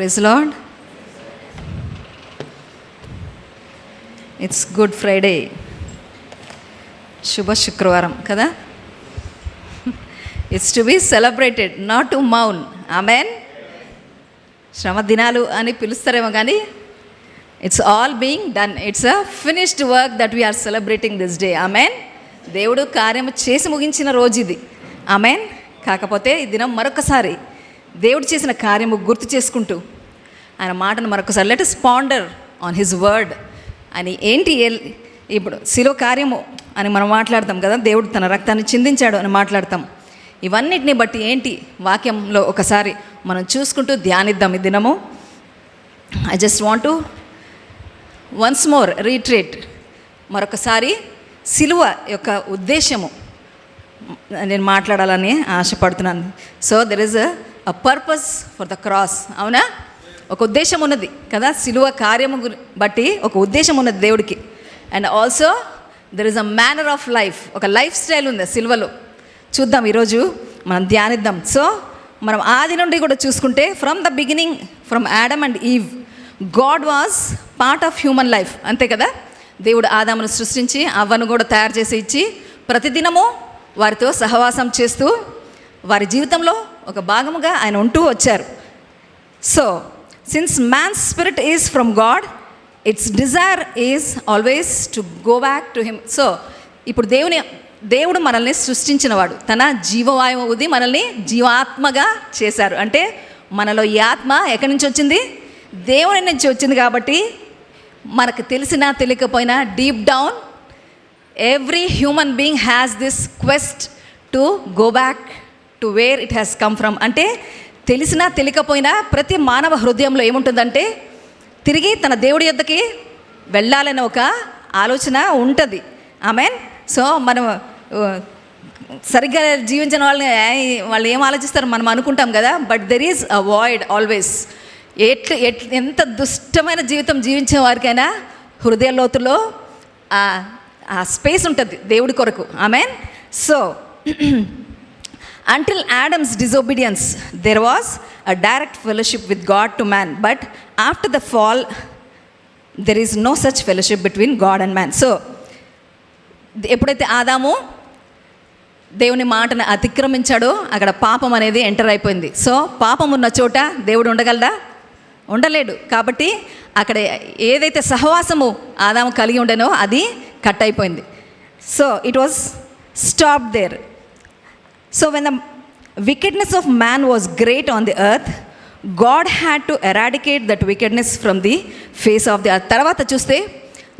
Praise Lord. It's Good Friday, శుభ శుక్రవారం కదా. It's to be celebrated, not to మౌన్. ఆమెన్. శ్రమ దినాలు అని పిలుస్తారేమో కానీ it's all being done. It's a finished work that we are celebrating this day. Amen. దేవుడు కార్యము చేసి ముగించిన రోజు ఇది. ఆమెన్. కాకపోతే ఈ దినం మరొకసారి దేవుడు చేసిన కార్యము గుర్తు చేసుకుంటూ ఆయన మాటను మరొకసారి let us ponder on his word. అని ఏంటి ఇప్పుడు శిలువ కార్యము అని మనం మాట్లాడతాం కదా, దేవుడు తన రక్తాన్ని చిందించాడు అని మాట్లాడతాం. ఇవన్నిటిని బట్టి ఏంటి వాక్యంలో ఒకసారి మనం చూసుకుంటూ ధ్యానిద్దాం ఈ దినము. I just want to once more retreat, మరొకసారి శిలువ యొక్క ఉద్దేశము నేను మాట్లాడాలని ఆశపడుతున్నాను. So there is a purpose for the cross. అవునా? ఒక ఉద్దేశం ఉన్నది కదా, శిలువ కార్యము బట్టి ఒక ఉద్దేశం ఉన్నది దేవుడికి. And also there is a manner of life, ఒక లైఫ్ స్టైల్ ఉంది శిలువలో. చూద్దాం ఈరోజు, మనం ధ్యానిద్దాం. సో మనం ఆది నుండి కూడా చూసుకుంటే from the beginning, from Adam and Eve, God was part of human life. అంతే కదా. దేవుడు ఆదామును సృష్టించి అవ్వను కూడా తయారు చేసి ఇచ్చి ప్రతిదినము వారితో సహవాసం చేస్తూ వారి జీవితంలో ఒక భాగముగా ఆయన ఉంటూ వచ్చారు. So since man's spirit is from God, its desire is always to go back to him. So ఇప్పుడు దేవుడు మనల్ని సృష్టించినవాడు, తన జీవవాయువు ఊది మనల్ని జీవాత్మగా చేశారు. అంటే మనలో ఈ ఆత్మ ఎక్కడి నుంచి వచ్చింది? దేవుని నుంచి వచ్చింది. కాబట్టి మనకు తెలిసినా తెలియకపోయినా deep down every human being has this quest to go back to where it has come from. అంటే తెలిసినా తెలియకపోయినా ప్రతి మానవ హృదయంలో ఏముంటుందంటే తిరిగి తన దేవుడి యొద్దకి వెళ్ళాలనే ఒక ఆలోచన ఉంటుంది. ఆమెన్. సో మనం సరిగ్గా జీవించిన వాళ్ళు ఏం ఆలోచిస్తారు మనం అనుకుంటాం కదా, but there is a void always. ఎంత దుష్టమైన జీవితం జీవించే వారికైనా హృదయ లోతులో ఆ స్పేస్ ఉంటుంది దేవుడి కొరకు. Amen. So until Adam's disobedience there was a direct fellowship with God to man, but after the fall there is no such fellowship between God and man. So ఎప్పుడైతే ఆదాము దేవుని మాటను అతిక్రమించాడో అక్కడ పాపం అనేది ఎంటర్ అయిపోయింది. సో పాపం ఉన్న చోట దేవుడు ఉండగలడా? ఉండలేడు. కాబట్టి అక్కడ ఏదైతే సహవాసము ఆదాము కలిగి ఉండేనో అది కట్ అయిపోయింది. So it was stop there. So when the wickedness of man was great on the earth, God had to eradicate that wickedness from the face of the earth. తర్వాత చూస్తే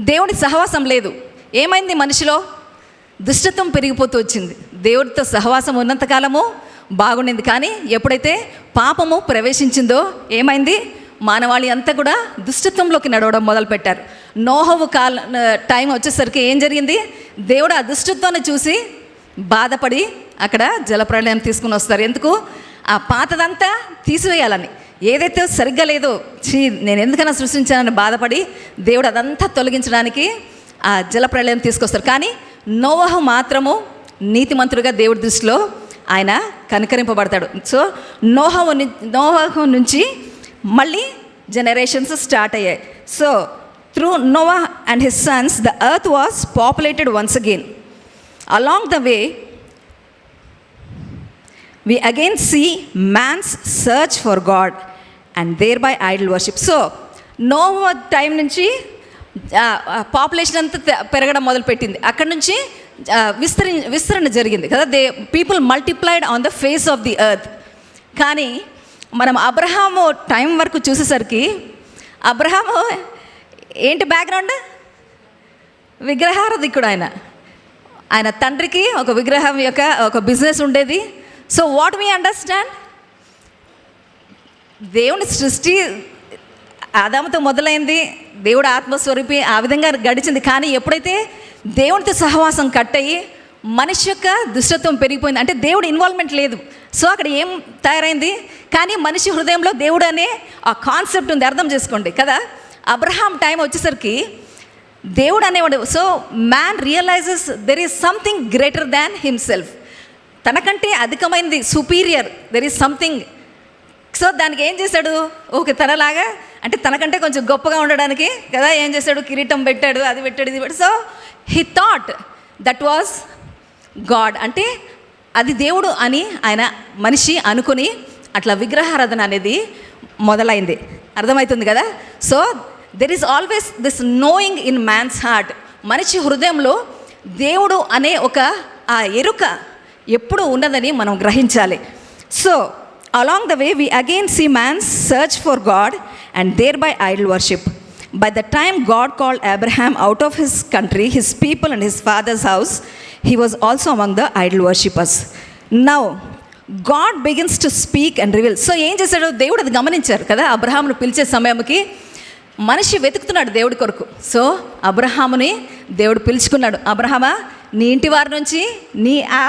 దేవుని సహవాసం లేదు. ఏమైంది? మనిషిలో దుష్టత్వం పెరిగిపోతూ వచ్చింది. దేవుడితో సహవాసం ఉన్నంతకాలము బాగుండింది, కానీ ఎప్పుడైతే పాపము ప్రవేశించిందో ఏమైంది? మానవాళి అంతా కూడా దుష్టత్వంలోకి నడవడం మొదలుపెట్టారు. నోహవు టైం వచ్చేసరికి ఏం జరిగింది? దేవుడు ఆ దుష్టత్వాన్ని చూసి బాధపడి అక్కడ జలప్రళయం తీసుకుని వస్తారు. ఎందుకు? ఆ పాతదంతా తీసివేయాలని. ఏదైతే సరిగ్గా లేదో, నేను ఎందుకైనా సృష్టించానని బాధపడి దేవుడు అదంతా తొలగించడానికి ఆ జలప్రళయం తీసుకొస్తారు. కానీ నోవహు మాత్రము నీతిమంతుడిగా దేవుడి దృష్టిలో ఆయన కనికరింపబడతాడు. సో నోవహు నుంచి మళ్ళీ జనరేషన్స్ స్టార్ట్ అయ్యాయి. So through Noah and his sons the earth was populated once again. Along the way, we again see man's search for God and thereby idol worship. So, Noah time నుంచి population అంతా పెరగడం మొదలుపెట్టింది. అక్కడ నుంచి విస్తరణ జరిగింది కదా. People multiplied on the face of the earth. కానీ మనం అబ్రహాము టైం వరకు చూసేసరికి అబ్రహాము ఏంటి బ్యాక్గ్రౌండ్? విగ్రహారాధికుడు. ఆయన తండ్రికి ఒక విగ్రహం యొక్క ఒక బిజినెస్ ఉండేది. సో వాట్ వీ అండర్స్టాండ్, దేవుని సృష్టి ఆదాముతో మొదలైంది, దేవుడు ఆత్మస్వరూపి, ఆ విధంగా గడిచింది. కానీ ఎప్పుడైతే దేవునితో సహవాసం కట్ అయ్యి మనిషి యొక్క దుష్టత్వం పెరిగిపోయింది, అంటే దేవుడు ఇన్వాల్వ్మెంట్ లేదు. సో అక్కడ ఏం తయారైంది? కానీ మనిషి హృదయంలో దేవుడు అనే ఆ కాన్సెప్ట్ ఉంది. అర్థం చేసుకోండి కదా. అబ్రహాం టైం వచ్చేసరికి దేవుడు అనేవాడు. So man realises there is something greater than himself. తనకంటే అధికమైనది, superior, there is something so దానికి ఏం చేశాడు, ఓకే తనలాగా అంటే తనకంటే కొంచెం గొప్పగా ఉండడానికి కదా ఏం చేశాడు, కిరీటం పెట్టాడు, అది పెట్టాడు, ఇది పెట్టాడు. So he thought that was God, అంటే అది దేవుడు అని ఆయన మనిషి అనుకుని అట్లా విగ్రహారాధన అనేది మొదలైంది. అర్థమవుతుంది కదా. So there is always this knowing in man's heart. మనిషి హృదయంలో దేవుడు అనే ఒక ఆ ఎరుక ఎప్పుడు ఉన్నదని మనం గ్రహించాలి. So along the way we again see man's search for God and thereby idol worship. By the time God called Abraham out of his country, his people and his father's house, he was also among the idol worshippers. Now God begins to speak and reveal. So ఏం చేశాడు, దేవుడు అది గమనించారు కదా. అబ్రహామును పిలిచే సమయంకి మనిషి వెతుకుతున్నాడు దేవుడి కొరకు. సో అబ్రహాముని దేవుడు పిలుచుకున్నాడు, అబ్రహామా నీ ఇంటి వారి నుంచి నీ ఆ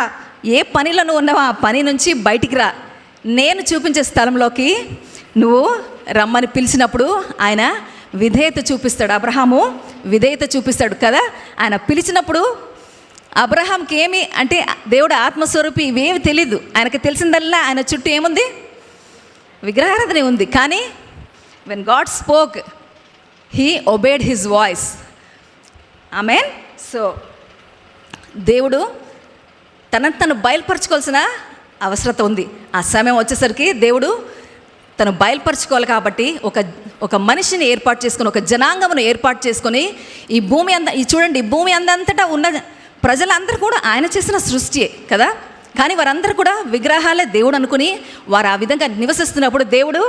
ఏ పనిలో నువ్వు ఉన్నావో ఆ పని నుంచి బయటికి రా, నేను చూపించే స్థలంలోకి నువ్వు రమ్మని పిలిచినప్పుడు ఆయన విధేయత చూపిస్తాడు. అబ్రహాము విధేయత చూపిస్తాడు కదా. ఆయన పిలిచినప్పుడు అబ్రహాంకి ఏమి అంటే దేవుడు ఆత్మస్వరూపి ఇవేమి తెలీదు. ఆయనకి తెలిసిందల్లా ఆయన చుట్టూ ఏముంది, విగ్రహారాధన ఉంది. కానీ when God spoke he obeyed his voice. Amen. So దేవుడు తను బయలుపరచుకోవాల్సిన అవసరత ఉంది. ఆ సమయం వచ్చేసరికి దేవుడు తను బయలుపరచుకోవాలి కాబట్టి ఒక మనిషిని ఏర్పాటు చేసుకొని, ఒక జనాంగమును ఏర్పాటు చేసుకొని, ఈ భూమి చూడండి, ఈ భూమి అందంతటా ఉన్న ప్రజలందరూ కూడా ఆయన చేసిన సృష్టియే కదా. కానీ వారందరూ కూడా విగ్రహాలే దేవుడు అనుకుని వారు ఆ విధంగా నివసిస్తున్నప్పుడు దేవుడు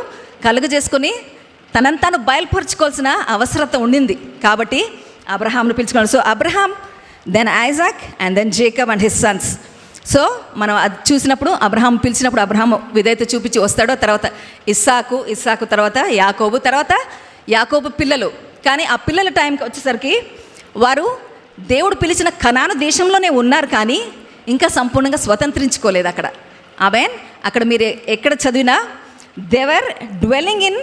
కలుగజేసుకొని తనను తాను బయలుపరచుకోవాల్సిన అవసరత ఉండింది. కాబట్టి అబ్రహాంను పిలుచుకున్నాడు. So Abraham, then Isaac and then Jacob and his sons. So మనం అది చూసినప్పుడు అబ్రహాం పిలిచినప్పుడు అబ్రహాం విధేయత చూపించి వస్తాడో, తర్వాత ఇస్సాకు తర్వాత యాకోబు పిల్లలు. కానీ ఆ పిల్లల టైంకి వచ్చేసరికి వారు దేవుడు పిలిచిన కనాను దేశంలోనే ఉన్నారు, కానీ ఇంకా సంపూర్ణంగా స్వతంత్రించుకోలేదు అక్కడ. ఆమేన్. అక్కడ మీరు ఎక్కడ చదివినా they were dwelling in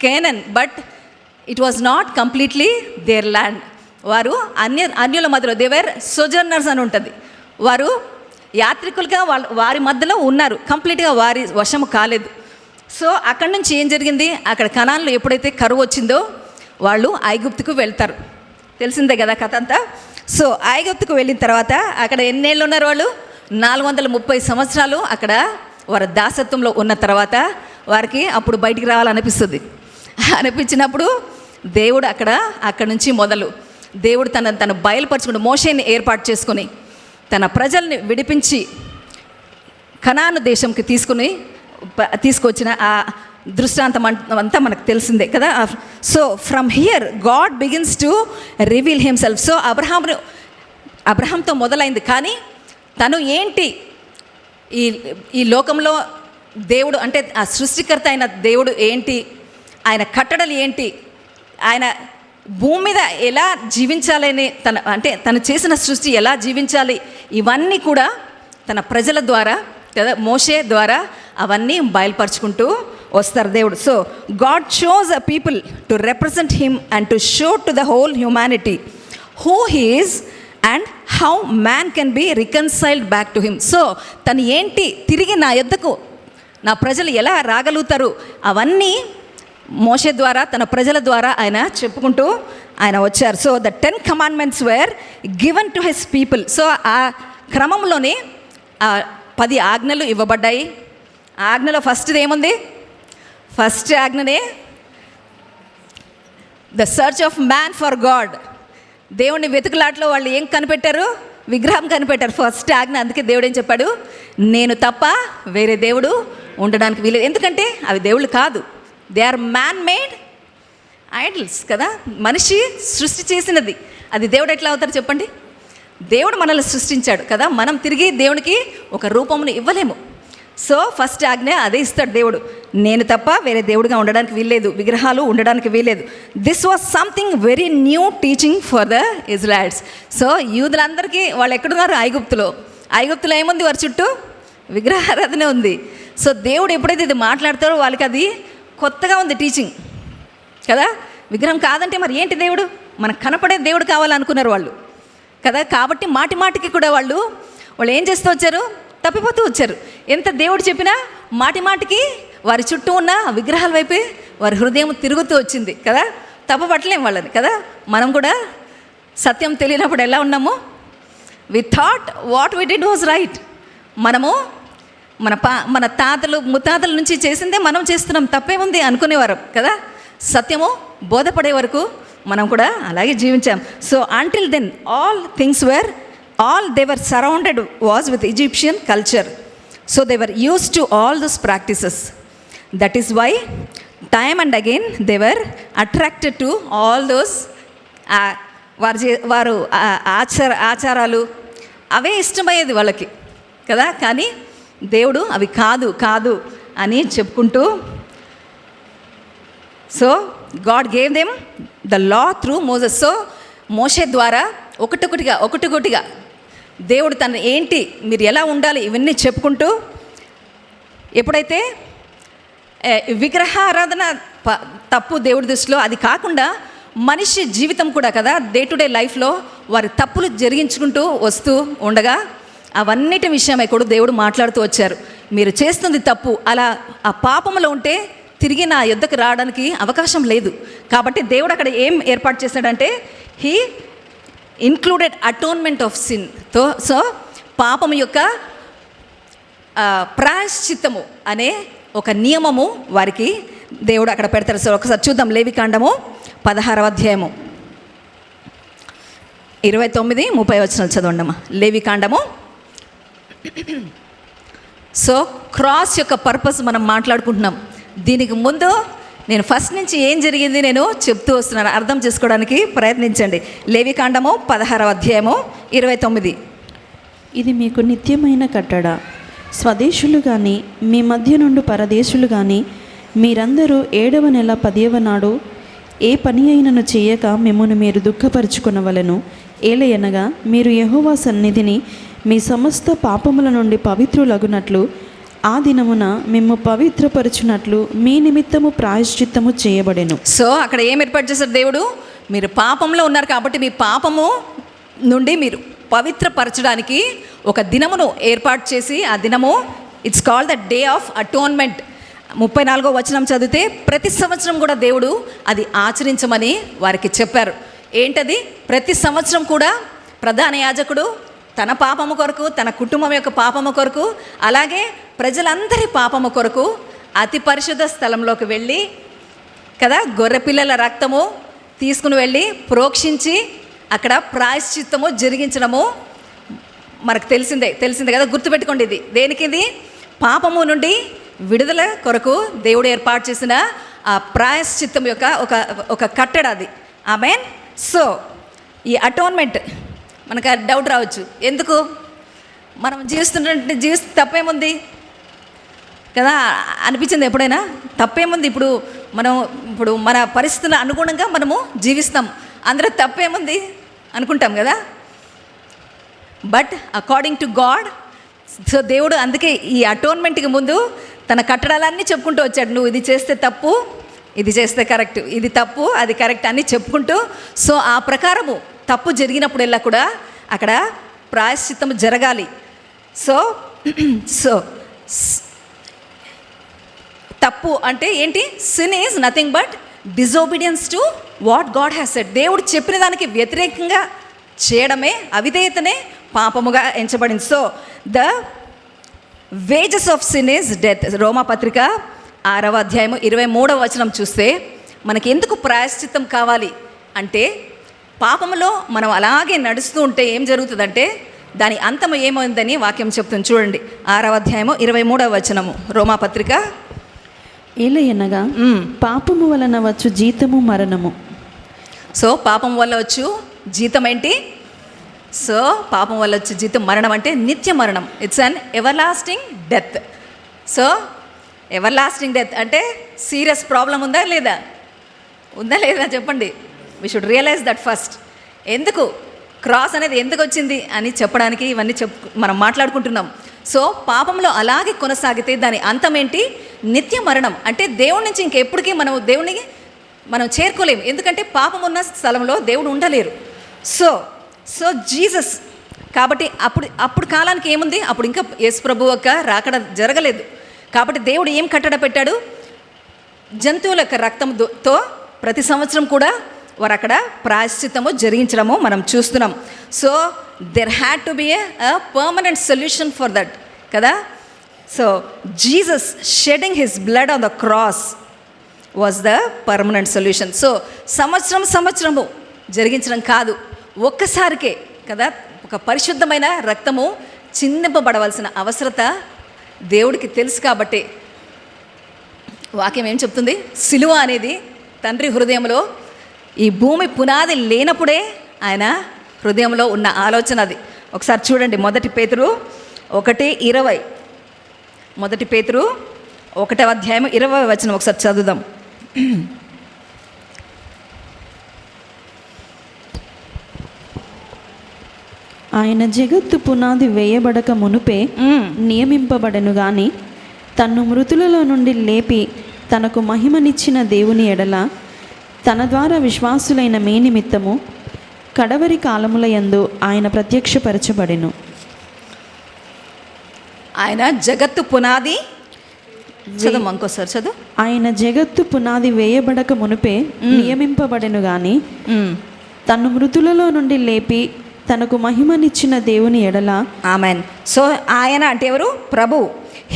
Canaan, but it was not completely their land. వారు అన్యుల మధ్యలో దేవర్ సోజర్నర్స్ అని ఉంటుంది. వారు యాత్రికులుగా వారి మధ్యలో ఉన్నారు, కంప్లీట్గా వారి వశము కాలేదు. సో అక్కడి నుంచి ఏం జరిగింది, అక్కడ కనాన్లో ఎప్పుడైతే కరువు వచ్చిందో వాళ్ళు ఐగుప్తుకు వెళ్తారు. తెలిసిందే కదా కథ అంతా. సో ఐగుప్తుకు వెళ్ళిన తర్వాత అక్కడ ఎన్నేళ్ళు ఉన్నారు వాళ్ళు, 430 సంవత్సరాలు అక్కడ వారి దాసత్వంలో ఉన్న తర్వాత వారికి అప్పుడు బయటికి రావాలనిపిస్తుంది. అనిపించినప్పుడు దేవుడు అక్కడ నుంచి మొదలు దేవుడు తను బయలుపరచుకుని మోషేని ఏర్పాటు చేసుకుని తన ప్రజల్ని విడిపించి కనాను దేశంకి తీసుకొచ్చిన ఆ దృష్టాంతం అంతా మనకు తెలిసిందే కదా. So from here God begins to reveal himself. So అబ్రహాంతో మొదలైంది, కానీ తను ఏంటి, ఈ లోకంలో దేవుడు అంటే ఆ సృష్టికర్త అయిన దేవుడు ఏంటి, ఆయన కట్టడలు ఏంటి, ఆయన భూమి మీద ఎలా జీవించాలని తను చేసిన సృష్టి ఎలా జీవించాలి, ఇవన్నీ కూడా తన ప్రజల ద్వారా కదా మోషే ద్వారా అవన్నీ బయలుపరుచుకుంటూ వస్తారు దేవుడు. So God shows a people to represent him and to show to the whole humanity who he is and how man can be reconciled back to him. So తను ఏంటి, తిరిగి నా యొద్దకు నా ప్రజలు ఎలా రాగలుగుతారు, అవన్నీ మోషే ద్వారా తన ప్రజల ద్వారా ఆయన చెప్పుకుంటూ ఆయన వచ్చారు. So the 10 commandments were given to his people. So ఆ క్రమంలోనే 10 ఆజ్ఞలు ఇవ్వబడ్డాయి. ఆ ఆజ్ఞలో ఫస్ట్ ఏముంది, ఫస్ట్ ఆజ్ఞనే the search of man for God. దేవుడిని వెతుకులాట్లో వాళ్ళు ఏం కనిపెట్టారు, విగ్రహం కనిపెట్టారు. ఫస్ట్ ఆజ్ఞ. అందుకే దేవుడు ఏం చెప్పాడు, నేను తప్ప వేరే దేవుడు ఉండడానికి వీలేదు. ఎందుకంటే అవి దేవుళ్ళు కాదు, they are man made idols కదా. మనిషి సృష్టి చేసినది, అది దేవుడు ఎట్లా అవుతారు చెప్పండి. దేవుడు మనల్ని సృష్టించాడు కదా, మనం తిరిగి దేవునికి ఒక రూపమును ఇవ్వలేము. సో ఫస్ట్ ఆజ్ఞ అదే ఇస్తాడు దేవుడు, నేను తప్ప వేరే దేవుడిగా ఉండడానికి వీల్లేదు, విగ్రహాలు ఉండడానికి వీల్లేదు. This was something very new teaching for the Israelites. So యూదులందరికీ వాళ్ళు ఎక్కడున్నారు, ఐగుప్తులో ఏముంది, వారి చుట్టూ విగ్రహారాధన ఉంది. సో దేవుడు ఎప్పుడైతే ఇది మాట్లాడతారో వాళ్ళకి అది కొత్తగా ఉంది టీచింగ్ కదా. విగ్రహం కాదంటే మరి ఏంటి దేవుడు, మనకు కనపడే దేవుడు కావాలనుకున్నారు వాళ్ళు కదా. కాబట్టి మాటికి కూడా వాళ్ళు ఏం చేస్తూ వచ్చారు, తప్పిపోతూ వచ్చారు. ఎంత దేవుడు చెప్పినా మాటికి వారి చుట్టూ ఉన్న విగ్రహాల వైపే వారి హృదయం తిరుగుతూ వచ్చింది కదా. తప్పపట్టలేం వాళ్ళని కదా. మనం కూడా సత్యం తెలియనప్పుడు ఎలా ఉన్నాము? We thought what we did was right. మనము మన తాతలు ముత్తాతల నుంచి చేసిందే మనం చేస్తున్నాం, తప్పే ఉంది అనుకునేవారు కదా. సత్యము బోధపడే వరకు మనం కూడా అలాగే జీవించాం. So until then they were surrounded was with Egyptian culture. So they were used to all those practices. That is why time and again they were attracted to all those వారు ఆచారాలు అవే ఇష్టమయ్యేది వాళ్ళకి కదా. కానీ దేవుడు అవి కాదు అని చెప్పుకుంటూ, so God gave them the law through Moses. So మోషే ద్వారా ఒకటిగా దేవుడు తను ఏంటి, మీరు ఎలా ఉండాలి, ఇవన్నీ చెప్పుకుంటూ, ఎప్పుడైతే విగ్రహారాధన తప్పు దేవుడి దృష్టిలో, అది కాకుండా మనిషి జీవితం కూడా కదా, డే టు డే లైఫ్లో వారి తప్పులు జరిగించుకుంటూ వస్తూ ఉండగా అవన్నిటి విషయమై కూడా దేవుడు మాట్లాడుతూ వచ్చారు. మీరు చేస్తుంది తప్పు, అలా ఆ పాపంలో ఉంటే తిరిగి నా యుద్ధకు రావడానికి అవకాశం లేదు. కాబట్టి దేవుడు అక్కడ ఏం ఏర్పాటు చేశాడంటే he included atonement of sin. So పాపం యొక్క ప్రాయశ్చిత్తము అనే ఒక నియమము వారికి దేవుడు అక్కడ పెడతారు. సో ఒకసారి చూద్దాం, లేవికాండము 16వ అధ్యాయము 29-30 చదవండమ్మా. లేవికాండము. సో క్రాస్ యొక్క పర్పస్ మనం మాట్లాడుకుంటున్నాం. దీనికి ముందు నేను ఫస్ట్ నుంచి ఏం జరిగింది నేను చెప్తూ వస్తున్నాను, అర్థం చేసుకోవడానికి ప్రయత్నించండి. లేవికాండము 16వ అధ్యాయము 29. ఇది మీకు నిత్యమైన కట్టడ. స్వదేశులు కానీ మీ మధ్య నుండి పరదేశులు కానీ మీరందరూ 7వ నెల 10వ నాడు ఏ పని అయినను చేయక మిమ్మును మీరు దుఃఖపరుచుకొనవలెను. ఏలయనగా మీరు యెహోవా సన్నిధిని మీ సమస్త పాపముల నుండి పవిత్రులగునట్లు ఆ దినమున మిమ్ము పవిత్రపరచునట్లు మీ నిమిత్తము ప్రాయశ్చిత్తము చేయబడెను. సో అక్కడ ఏం ఏర్పాటు చేశారు దేవుడు? మీరు పాపంలో ఉన్నారు కాబట్టి మీ పాపము నుండి మీరు పవిత్రపరచడానికి ఒక దినమును ఏర్పాటు చేసి, ఆ దినము it's called the Day of Atonement. 34వ వచనం చదివితే ప్రతి సంవత్సరం కూడా దేవుడు అది ఆచరించమని వారికి చెప్పారు. ఏంటది? ప్రతి సంవత్సరం కూడా ప్రధాన యాజకుడు తన పాపము కొరకు, తన కుటుంబం యొక్క పాపము కొరకు, అలాగే ప్రజలందరి పాపము కొరకు అతి పరిశుద్ధ స్థలంలోకి వెళ్ళి కదా, గొర్రెపిల్లల రక్తము తీసుకుని వెళ్ళి ప్రోక్షించి అక్కడ ప్రాయశ్చిత్తము జరిగించడము మనకు తెలిసిందే కదా. గుర్తుపెట్టుకోండి, ఇది దేనికి? ఇది పాపము నుండి విడుదల కొరకు దేవుడు ఏర్పాటు చేసిన ఆ ప్రాయశ్చిత్తం యొక్క ఒక కట్టడ అది. ఆమేన్. సో ఈ అటోన్మెంట్ మనకు డౌట్ రావచ్చు, ఎందుకు మనం జీవిస్తే తప్పేముంది కదా అనిపించింది ఎప్పుడైనా? తప్పేముంది, ఇప్పుడు మన పరిస్థితుల అనుగుణంగా మనము జీవిస్తాం, అందరూ తప్పేముంది అనుకుంటాం కదా. But according to God, so దేవుడు అందుకే ఈ అటోన్మెంట్కి ముందు తన కట్టడాలన్నీ చెప్పుకుంటూ వచ్చాడు. నువ్వు ఇది చేస్తే తప్పు, ఇది చేస్తే కరెక్ట్, ఇది తప్పు, అది కరెక్ట్ అని చెప్పుకుంటూ, సో ఆ ప్రకారము తప్పు జరిగినప్పుడల్లా కూడా అక్కడ ప్రాయశ్చిత్తము జరగాలి. సో తప్పు అంటే ఏంటి? Sin is nothing but disobedience to what God has said. దేవుడు చెప్పిన దానికి వ్యతిరేకంగా చేయడమే, అవిధేయతనే పాపముగా ఎంచబడింది. So the wages of sin is death. రోమాపత్రిక 6వ అధ్యాయము 23వ వచనం చూస్తే మనకి ఎందుకు ప్రాయశ్చిత్తం కావాలి అంటే, పాపములో మనం అలాగే నడుస్తూ ఉంటే ఏం జరుగుతుందంటే దాని అంతము ఏమైందని వాక్యం చెప్తుంది. చూడండి, 6వ అధ్యాయము 23వ వచనము రోమాపత్రిక. ఏలయనగా పాపము వలన వచ్చు జీతము మరణము. సో పాపం వల్ల వచ్చు జీతం ఏంటి? సో పాపం వల్ల వచ్చే జీతం మరణం అంటే నిత్య మరణం. It's an ever lasting death. So ever lasting death అంటే సీరియస్ ప్రాబ్లం ఉందా లేదా చెప్పండి. We should realize that first. ఎందుకు క్రాస్ అనేది ఎందుకు వచ్చింది అని చెప్పడానికి ఇవన్నీ మనం మాట్లాడుకుంటున్నాం. సో పాపంలో అలాగే కొనసాగితే దాని అంతం ఏంటి? నిత్య మరణం. అంటే దేవుడి నుంచి ఇంకెప్పటికీ దేవునికి మనం చేరుకోలేము, ఎందుకంటే పాపం ఉన్న స్థలంలో దేవుడు ఉండలేరు. సో జీసస్ కాబట్టి అప్పుడు కాలానికి ఏముంది? అప్పుడు ఇంకా యేసు ప్రభు యొక్క రాకడ జరగలేదు. కాబట్టి దేవుడు ఏం కట్టడ పెట్టాడు? జంతువుల యొక్క రక్తంతో ప్రతి సంవత్సరం కూడా వారు అక్కడ ప్రాయశ్చిత్తము జరిగించడము మనం చూస్తున్నాం. So there had to be a permanent solution for that కదా. So Jesus shedding his blood on the cross was the permanent solution. So సంవత్సరము జరిగించడం కాదు, ఒక్కసారికే కదా. ఒక పరిశుద్ధమైన రక్తము చిందింపబడవలసిన అవసరత దేవుడికి తెలుసు. కాబట్టి వాక్యం ఏం చెప్తుంది? సిలువ అనేది తండ్రి హృదయంలో, ఈ భూమి పునాది లేనప్పుడే ఆయన హృదయంలో ఉన్న ఆలోచన అది. ఒకసారి చూడండి, 1 పేతురు 1:20. 1 పేతురు 1:20 ఒకసారి చదువుదాం. ఆయన జగత్తు పునాది వేయబడక మునుపే నియమింపబడను గాని తన్ను మృతులలో నుండి లేపి తనకు మహిమనిచ్చిన దేవుని ఎడల తన ద్వారా విశ్వాసులైన మీ నిమిత్తము కడవరి కాలముల యందు ఆయన ప్రత్యక్షపరచబడెను. ఆయన జగత్తు పునాది చదువు. ఆయన జగత్తు పునాది వేయబడక మునుపే నియమింపబడెను గాని తన్ను మృతులలో నుండి లేపి తనకు మహిమనిచ్చిన దేవుని ఎడల. ఆమెన్. సో ఆయన అంటే ఎవరు? ప్రభు.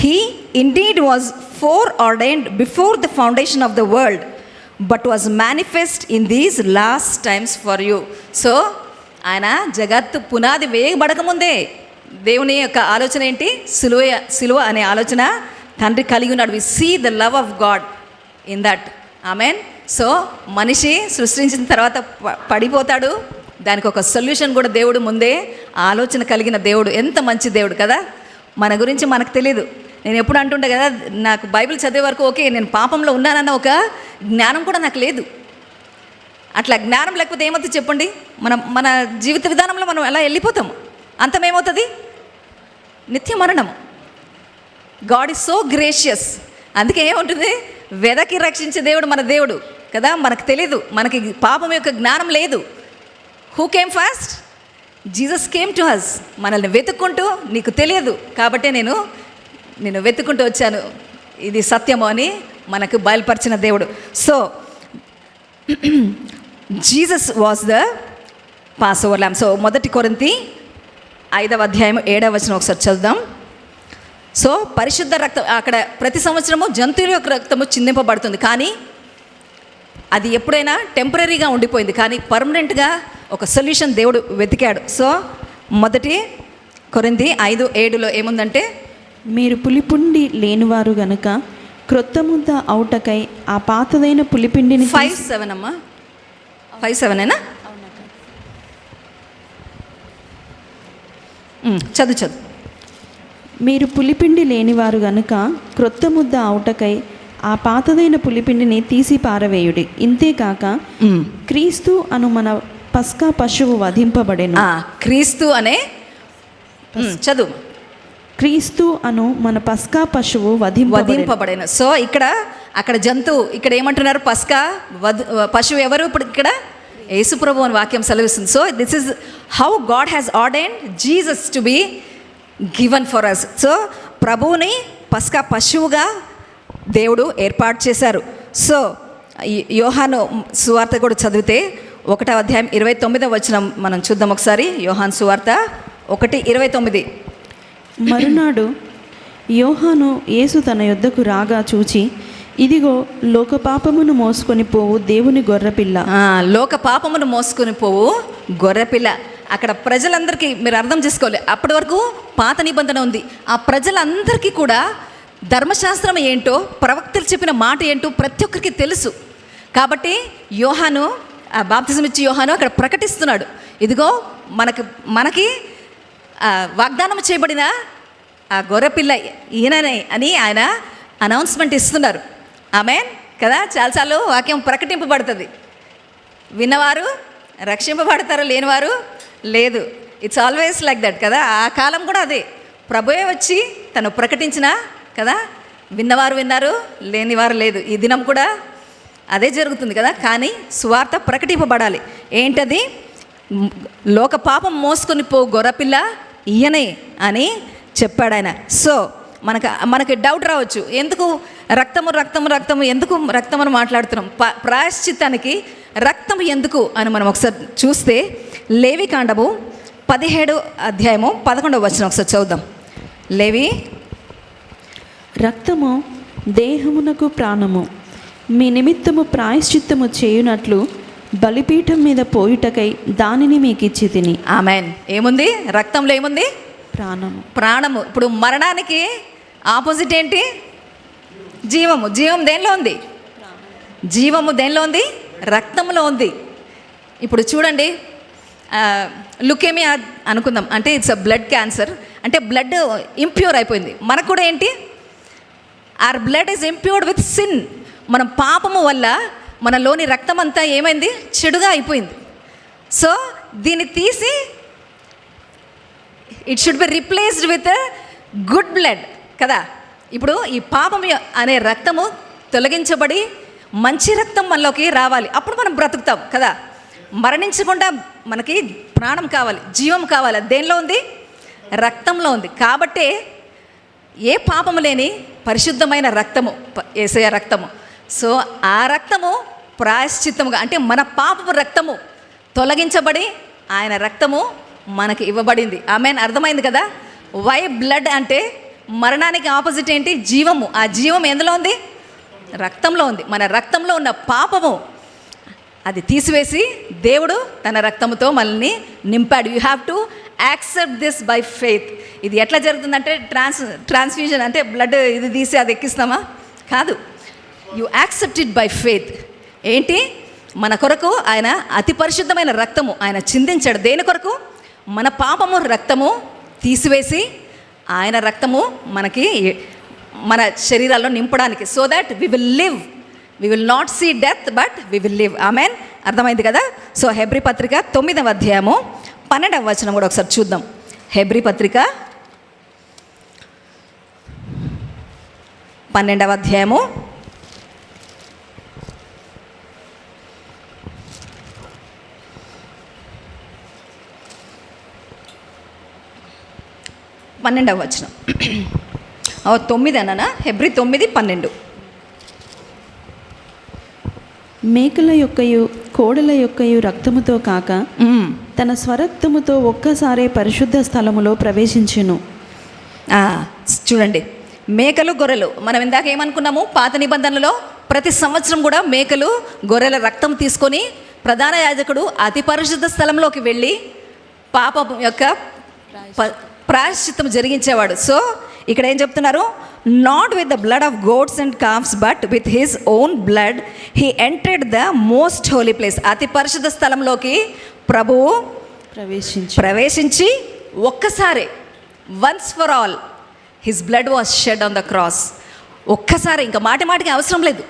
He indeed was foreordained before the foundation of the world but was manifest in these last times for you. So ఆయన జగత్తు పునాది వేయబడకముందే దేవుని యొక్క ఆలోచన ఏంటి? సిలువ అనే ఆలోచన తండ్రి కలిగి ఉన్నాడు. We see the love of God in that. Amen. So మనిషి సృష్టించిన తర్వాత పడిపోతాడు, దానికి ఒక సొల్యూషన్ కూడా దేవుడు ముందే ఆలోచన కలిగిన దేవుడు. ఎంత మంచి దేవుడు కదా. మన గురించి మనకు తెలియదు. నేను ఎప్పుడు అంటుంటా కదా, నాకు బైబిల్ చదివే వరకు ఓకే, నేను పాపంలో ఉన్నానన్న ఒక జ్ఞానం కూడా నాకు లేదు. అట్లా జ్ఞానం లేకపోతే ఏమవుతుంది చెప్పండి? మన జీవిత విధానంలో మనం ఎలా వెళ్ళిపోతాము? అంతమేమవుతుంది? నిత్య మరణము. God is so gracious. అందుకే ఏముంటుంది? వెదకి రక్షించే దేవుడు మన దేవుడు కదా. మనకు తెలీదు, మనకి పాపం యొక్క జ్ఞానం లేదు. Who came first? Jesus came to us. మనల్ని వెతుక్కుంటూ, నీకు తెలియదు కాబట్టి నేను వెతుక్కుంటూ వచ్చాను, ఇది సత్యము అని మనకు బయలుపరిచిన దేవుడు. So Jesus was the pass over lamb. So 1 కొరింథీ 5:7 ఒకసారి చదువుదాం. సో పరిశుద్ధ రక్తం, అక్కడ ప్రతి సంవత్సరము జంతువుల యొక్క రక్తము చిందింపబడుతుంది, కానీ అది ఎప్పుడైనా టెంపరీగా ఉండిపోయింది, కానీ పర్మనెంట్గా ఒక సొల్యూషన్ దేవుడు వెతికాడు. సో 1 కొరింథీ 5:7 ఏముందంటే, మీరు పులిపిండి లేనివారు గనుక క్రొత్త ముద్ద అవుటకై ఆ పాతదైన పులిపిండిని 5:7 అమ్మా. 5:7 చదువు. మీరు పులిపిండి లేనివారు గనుక క్రొత్త ముద్ద అవుటకై ఆ పాతదైన పులిపిండిని తీసి పారవేయుడి. ఇంతేకాక క్రీస్తు అను మన పస్కా పశువు వధింపబడెను. క్రీస్తు అనే చదువు. క్రీస్తు అను మన పస్కా పశువు వధింపబడెను. సో అక్కడ జంతువు, ఇక్కడ ఏమంటున్నారు? పస్కా పశువు ఎవరు? ఇప్పుడు ఇక్కడ యేసుప్రభు అని వాక్యం సెలవిస్తుంది. So this is how God has ordained Jesus to be given for us. So ప్రభువుని పస్కా పశువుగా దేవుడు ఏర్పాటు చేశారు. సో యోహాను సువార్త కూడా చదివితే 1:29 మనం చూద్దాం ఒకసారి. యోహాను సువార్త 1:29. మరునాడు యోహాను యేసు తన యొద్దకు రాగా చూచి, ఇదిగో లోక పాపమును మోసుకొని పోవు దేవుని గొర్రెపిల్ల. లోక పాపమును మోసుకొని పోవు గొర్రెపిల్ల. అక్కడ ప్రజలందరికీ మీరు అర్థం చేసుకోవాలి, అప్పటి వరకు పాత నిబంధన ఉంది. ఆ ప్రజలందరికీ కూడా ధర్మశాస్త్రం ఏంటో, ప్రవక్తలు చెప్పిన మాట ఏంటో ప్రతి ఒక్కరికి తెలుసు. కాబట్టి యోహాను, బాప్తిజం ఇచ్చి యోహాను అక్కడ ప్రకటిస్తున్నాడు, ఇదిగో మనకి వాగ్దానం చేయబడిన ఆ గొర్రెపిల్ల ఈయననే అని ఆయన అనౌన్స్మెంట్ ఇస్తున్నారు. ఆమేన్ కదా. చాలాసార్లు వాక్యం ప్రకటింపబడుతుంది, విన్నవారు రక్షింపబడతారు, లేనివారు లేదు. ఇట్స్ ఆల్వేస్ లైక్ దట్ కదా. ఆ కాలం కూడా అదే, ప్రభువే వచ్చి తను ప్రకటించిన కదా, విన్నవారు విన్నారు, లేనివారు లేదు. ఈ దినం కూడా అదే జరుగుతుంది కదా. కానీ సువార్త ప్రకటింపబడాలి. ఏంటది? లోక పాపం మోసుకొని పో గొర్రెపిల్ల ఈయనే అని చెప్పాడు ఆయన. సో మనకి డౌట్ రావచ్చు, ఎందుకు రక్తము ఎందుకు రక్తం అని మాట్లాడుతున్నాం, ప్రాయశ్చిత్తానికి రక్తం ఎందుకు అని మనం ఒకసారి చూస్తే లేవికాండము 17 అధ్యాయము 11వ వచనం ఒకసారి చదువుదాం. లేవి, రక్తము దేహమునకు ప్రాణము, మీ నిమిత్తము ప్రాయశ్చిత్తము చేయునట్లు బలిపీఠం మీద పోయుటకై దానిని మీకు ఇచ్చి తిని. ఆమెన్. ఏముంది రక్తంలో? ఏముంది? ప్రాణము. ఇప్పుడు మరణానికి ఆపోజిట్ ఏంటి? జీవము. జీవం దేనిలో ఉంది? జీవము దేనిలో ఉంది? రక్తంలో ఉంది. ఇప్పుడు చూడండి, లుకేమియా అనుకుందాం, అంటే ఇట్స్ అ బ్లడ్ క్యాన్సర్, అంటే బ్లడ్ ఇంప్యూర్ అయిపోయింది. మనకు కూడా ఏంటి? Our blood is impured with sin. మనం పాపము వల్ల మనలోని రక్తం అంతా ఏమైంది? చెడుగా అయిపోయింది. సో దీన్ని తీసి it should be replaced with good blood కదా. ఇప్పుడు ఈ పాపం అనే రక్తము తొలగించబడి మంచి రక్తం మనలోకి రావాలి, అప్పుడు మనం బ్రతుకుతాం కదా. మరణించకుండా మనకి ప్రాణం కావాలి, జీవం కావాలి. దేనిలో ఉంది? రక్తంలో ఉంది. కాబట్టే ఏ పాపము లేని పరిశుద్ధమైన రక్తము యేసయ్య రక్తము. సో ఆ రక్తము ప్రాయశ్చిత్తముగా, అంటే మన పాపపు రక్తము తొలగించబడి ఆయన రక్తము మనకి ఇవ్వబడింది. ఆమెన్. అర్థమైంది కదా. వై బ్లడ్ అంటే మరణానికి ఆపోజిట్ ఏంటి? జీవము. ఆ జీవం ఎందులో ఉంది? రక్తంలో ఉంది. మన రక్తంలో ఉన్న పాపము అది తీసివేసి దేవుడు తన రక్తముతో మనల్ని నింపాడు. You have to accept this by faith. ఇది ఎట్లా జరుగుతుందంటే ట్రాన్స్ఫ్యూజన్ అంటే బ్లడ్ ఇది తీసి అది ఎక్కిస్తామా? కాదు. You accept it by faith. ఏంటి? మన కొరకు ఆయన అతి పరిశుద్ధమైన రక్తము ఆయన చిందించాడు. దేని కొరకు? మన పాపము రక్తము తీసివేసి ఆయన రక్తము మనకి మన శరీరాల్లో నింపడానికి. So that we will live, we will not see death but we will live. Amen. అర్థమైంది కదా. సో హెబ్రీ పత్రిక 9వ అధ్యాయము 12వ వచనం కూడా ఒకసారి చూద్దాం. హెబ్రీ పత్రిక 12వ అధ్యాయము 12వ వచనం. 9 అన్నా? హెబ్రీ 9:12. మేకల యొక్కయు కోడల యొక్కయు రక్తముతో కాక తన స్వరక్తముతో ఒక్కసారే పరిశుద్ధ స్థలములో ప్రవేశించును. చూడండి, మేకలు గొర్రెలు మనం ఇందాక ఏమనుకున్నాము? పాత నిబంధనలో ప్రతి సంవత్సరం కూడా మేకలు గొర్రెల రక్తం తీసుకొని ప్రధాన యాజకుడు అతి పరిశుద్ధ స్థలంలోకి వెళ్ళి పాపం యొక్క ప్రాయశ్చిత్తం జరిగించేవాడు. సో ఇక్కడ ఏం చెప్తున్నారు? Not with the blood of goats and calves but with his own blood he entered the most holy place. అతి పరిశుద్ధ స్థలంలోకి ప్రభువు ప్రవేశించి ఒక్కసారి, once for all, his blood was shed on the cross. ఒక్కసారి, ఇంకా మాటికి అవసరం లేదు.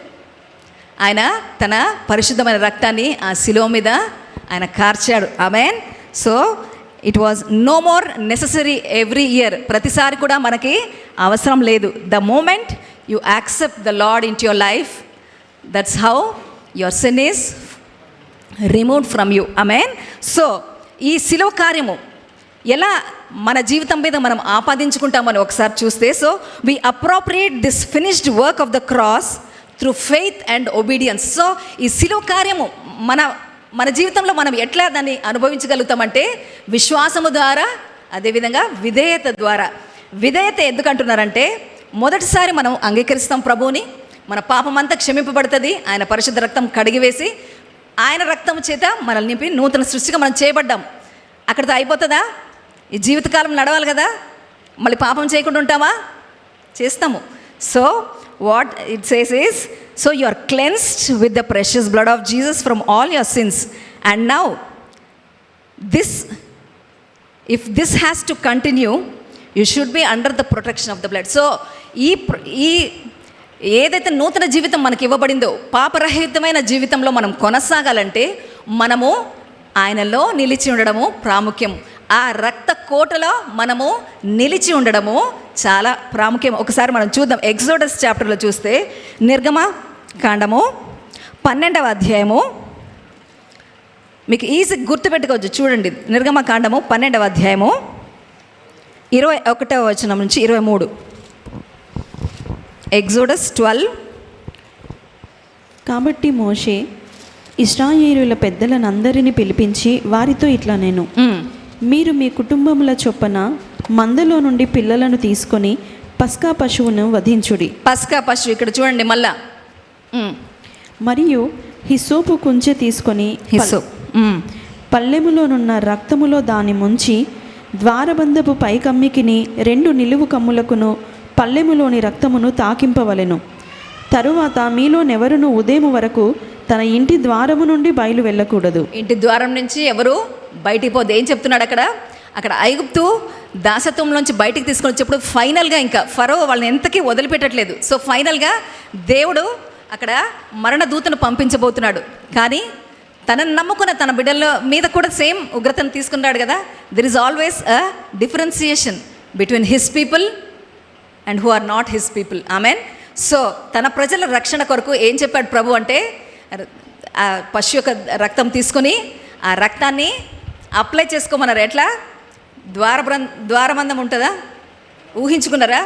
ఆయన తన పరిశుద్ధమైన రక్తాన్ని ఆ శిలువ మీద ఆయన కార్చాడు. Amen. So it was no more necessary every year. ప్రతిసారి కూడా మనకి అవసరం లేదు. The moment you accept the lord in to your life, that's how your sin is removed from you. Amen. So ఈ శిలువ కార్యము ఎలా మన జీవితం మీద మనం ఆపాదించుకుంటామని ఒకసారి చూస్తే, so we appropriate this finished work of the cross through faith and obedience. So ఈ శిలువ కార్యము మన జీవితంలో మనం ఎట్లా దాన్ని అనుభవించగలుగుతామంటే విశ్వాసము ద్వారా, అదేవిధంగా విధేయత ద్వారా. విధేయత ఎందుకు అంటున్నారంటే, మొదటిసారి మనం అంగీకరిస్తాం ప్రభువుని, మన పాపం అంతా క్షమింపబడుతుంది, ఆయన పరిశుద్ధ రక్తం కడిగివేసి ఆయన రక్తం చేత మనల్ని నింపి నూతన సృష్టిగా మనం చేయబడ్డాం. అక్కడితో అయిపోతుందా? ఈ జీవితకాలం నడవాలి కదా. మళ్ళీ పాపం చేయకుండా ఉంటామా? చేస్తాము. So what it says is, so you are cleansed with the precious blood of Jesus from all your sins, and now if this has to continue, you should be under the protection of the blood. So ఈ ఏదైతే నూతన జీవితం మనకి ఇవ్వబడిందో, పాపరహితమైన జీవితంలో మనం కొనసాగాలంటే మనము ఆయనలో నిలిచి ఉండడము ప్రాముఖ్యం. ఆ రక్త కోటలో మనము నిలిచి ఉండడము చాలా ప్రాముఖ్యం. ఒకసారి మనం చూద్దాం. ఎక్సోడస్ చాప్టర్లో చూస్తే నిర్గమ కాండము 12వ అధ్యాయము, మీకు ఈజీ గుర్తుపెట్టుకోవచ్చు. చూడండి, నిర్గమ కాండము 12వ అధ్యాయము 21వ వచనం నుంచి 23. ఎగ్జోడస్ 12. కాబట్టి మోషే ఇశ్రాయేలుల పెద్దలనందరినీ పిలిపించి వారితో ఇట్లా నేను మీరు మీ కుటుంబముల చొప్పున మందలో నుండి పిల్లలను తీసుకొని పస్కా పశువును వధించుడి. పస్కా పశువు ఇక్కడ చూడండి మళ్ళా. మరియు హిస్సోపు కుంచె తీసుకొని పల్లెములోనున్న రక్తములో దాని ముంచి ద్వారబంధపు పైకమ్మికిని 2 నిలువు కమ్ములకును పల్లెములోని రక్తమును తాకింపవలెను. తరువాత మీలోనెవరును ఉదయం వరకు తన ఇంటి ద్వారము నుండి బయలు వెళ్ళకూడదు. ఇంటి ద్వారం నుంచి ఎవరు బయటికి పోదు. ఏం చెప్తున్నాడు అక్కడ ఐగుప్తు దాసత్వంలోంచి బయటికి తీసుకొని వచ్చేప్పుడు ఫైనల్గా ఇంకా ఫరో వాళ్ళని ఎంతకీ వదిలిపెట్టట్లేదు. సో ఫైనల్గా దేవుడు అక్కడ మరణ దూతను పంపించబోతున్నాడు. కానీ తనను నమ్ముకున్న తన బిడ్డల మీద కూడా సేమ్ ఉగ్రతను తీసుకున్నాడు కదా. There is always a differentiation between his people and who are not his people. Amen. So తన ప్రజల రక్షణ కొరకు ఏం చెప్పాడు ప్రభు అంటే, ఆ పశు యొక్క రక్తం తీసుకొని ఆ రక్తాన్ని అప్లై చేసుకోమన్నారు. ఎట్లా? ద్వారబంధం ఉంటుందా? ఊహించుకున్నారా?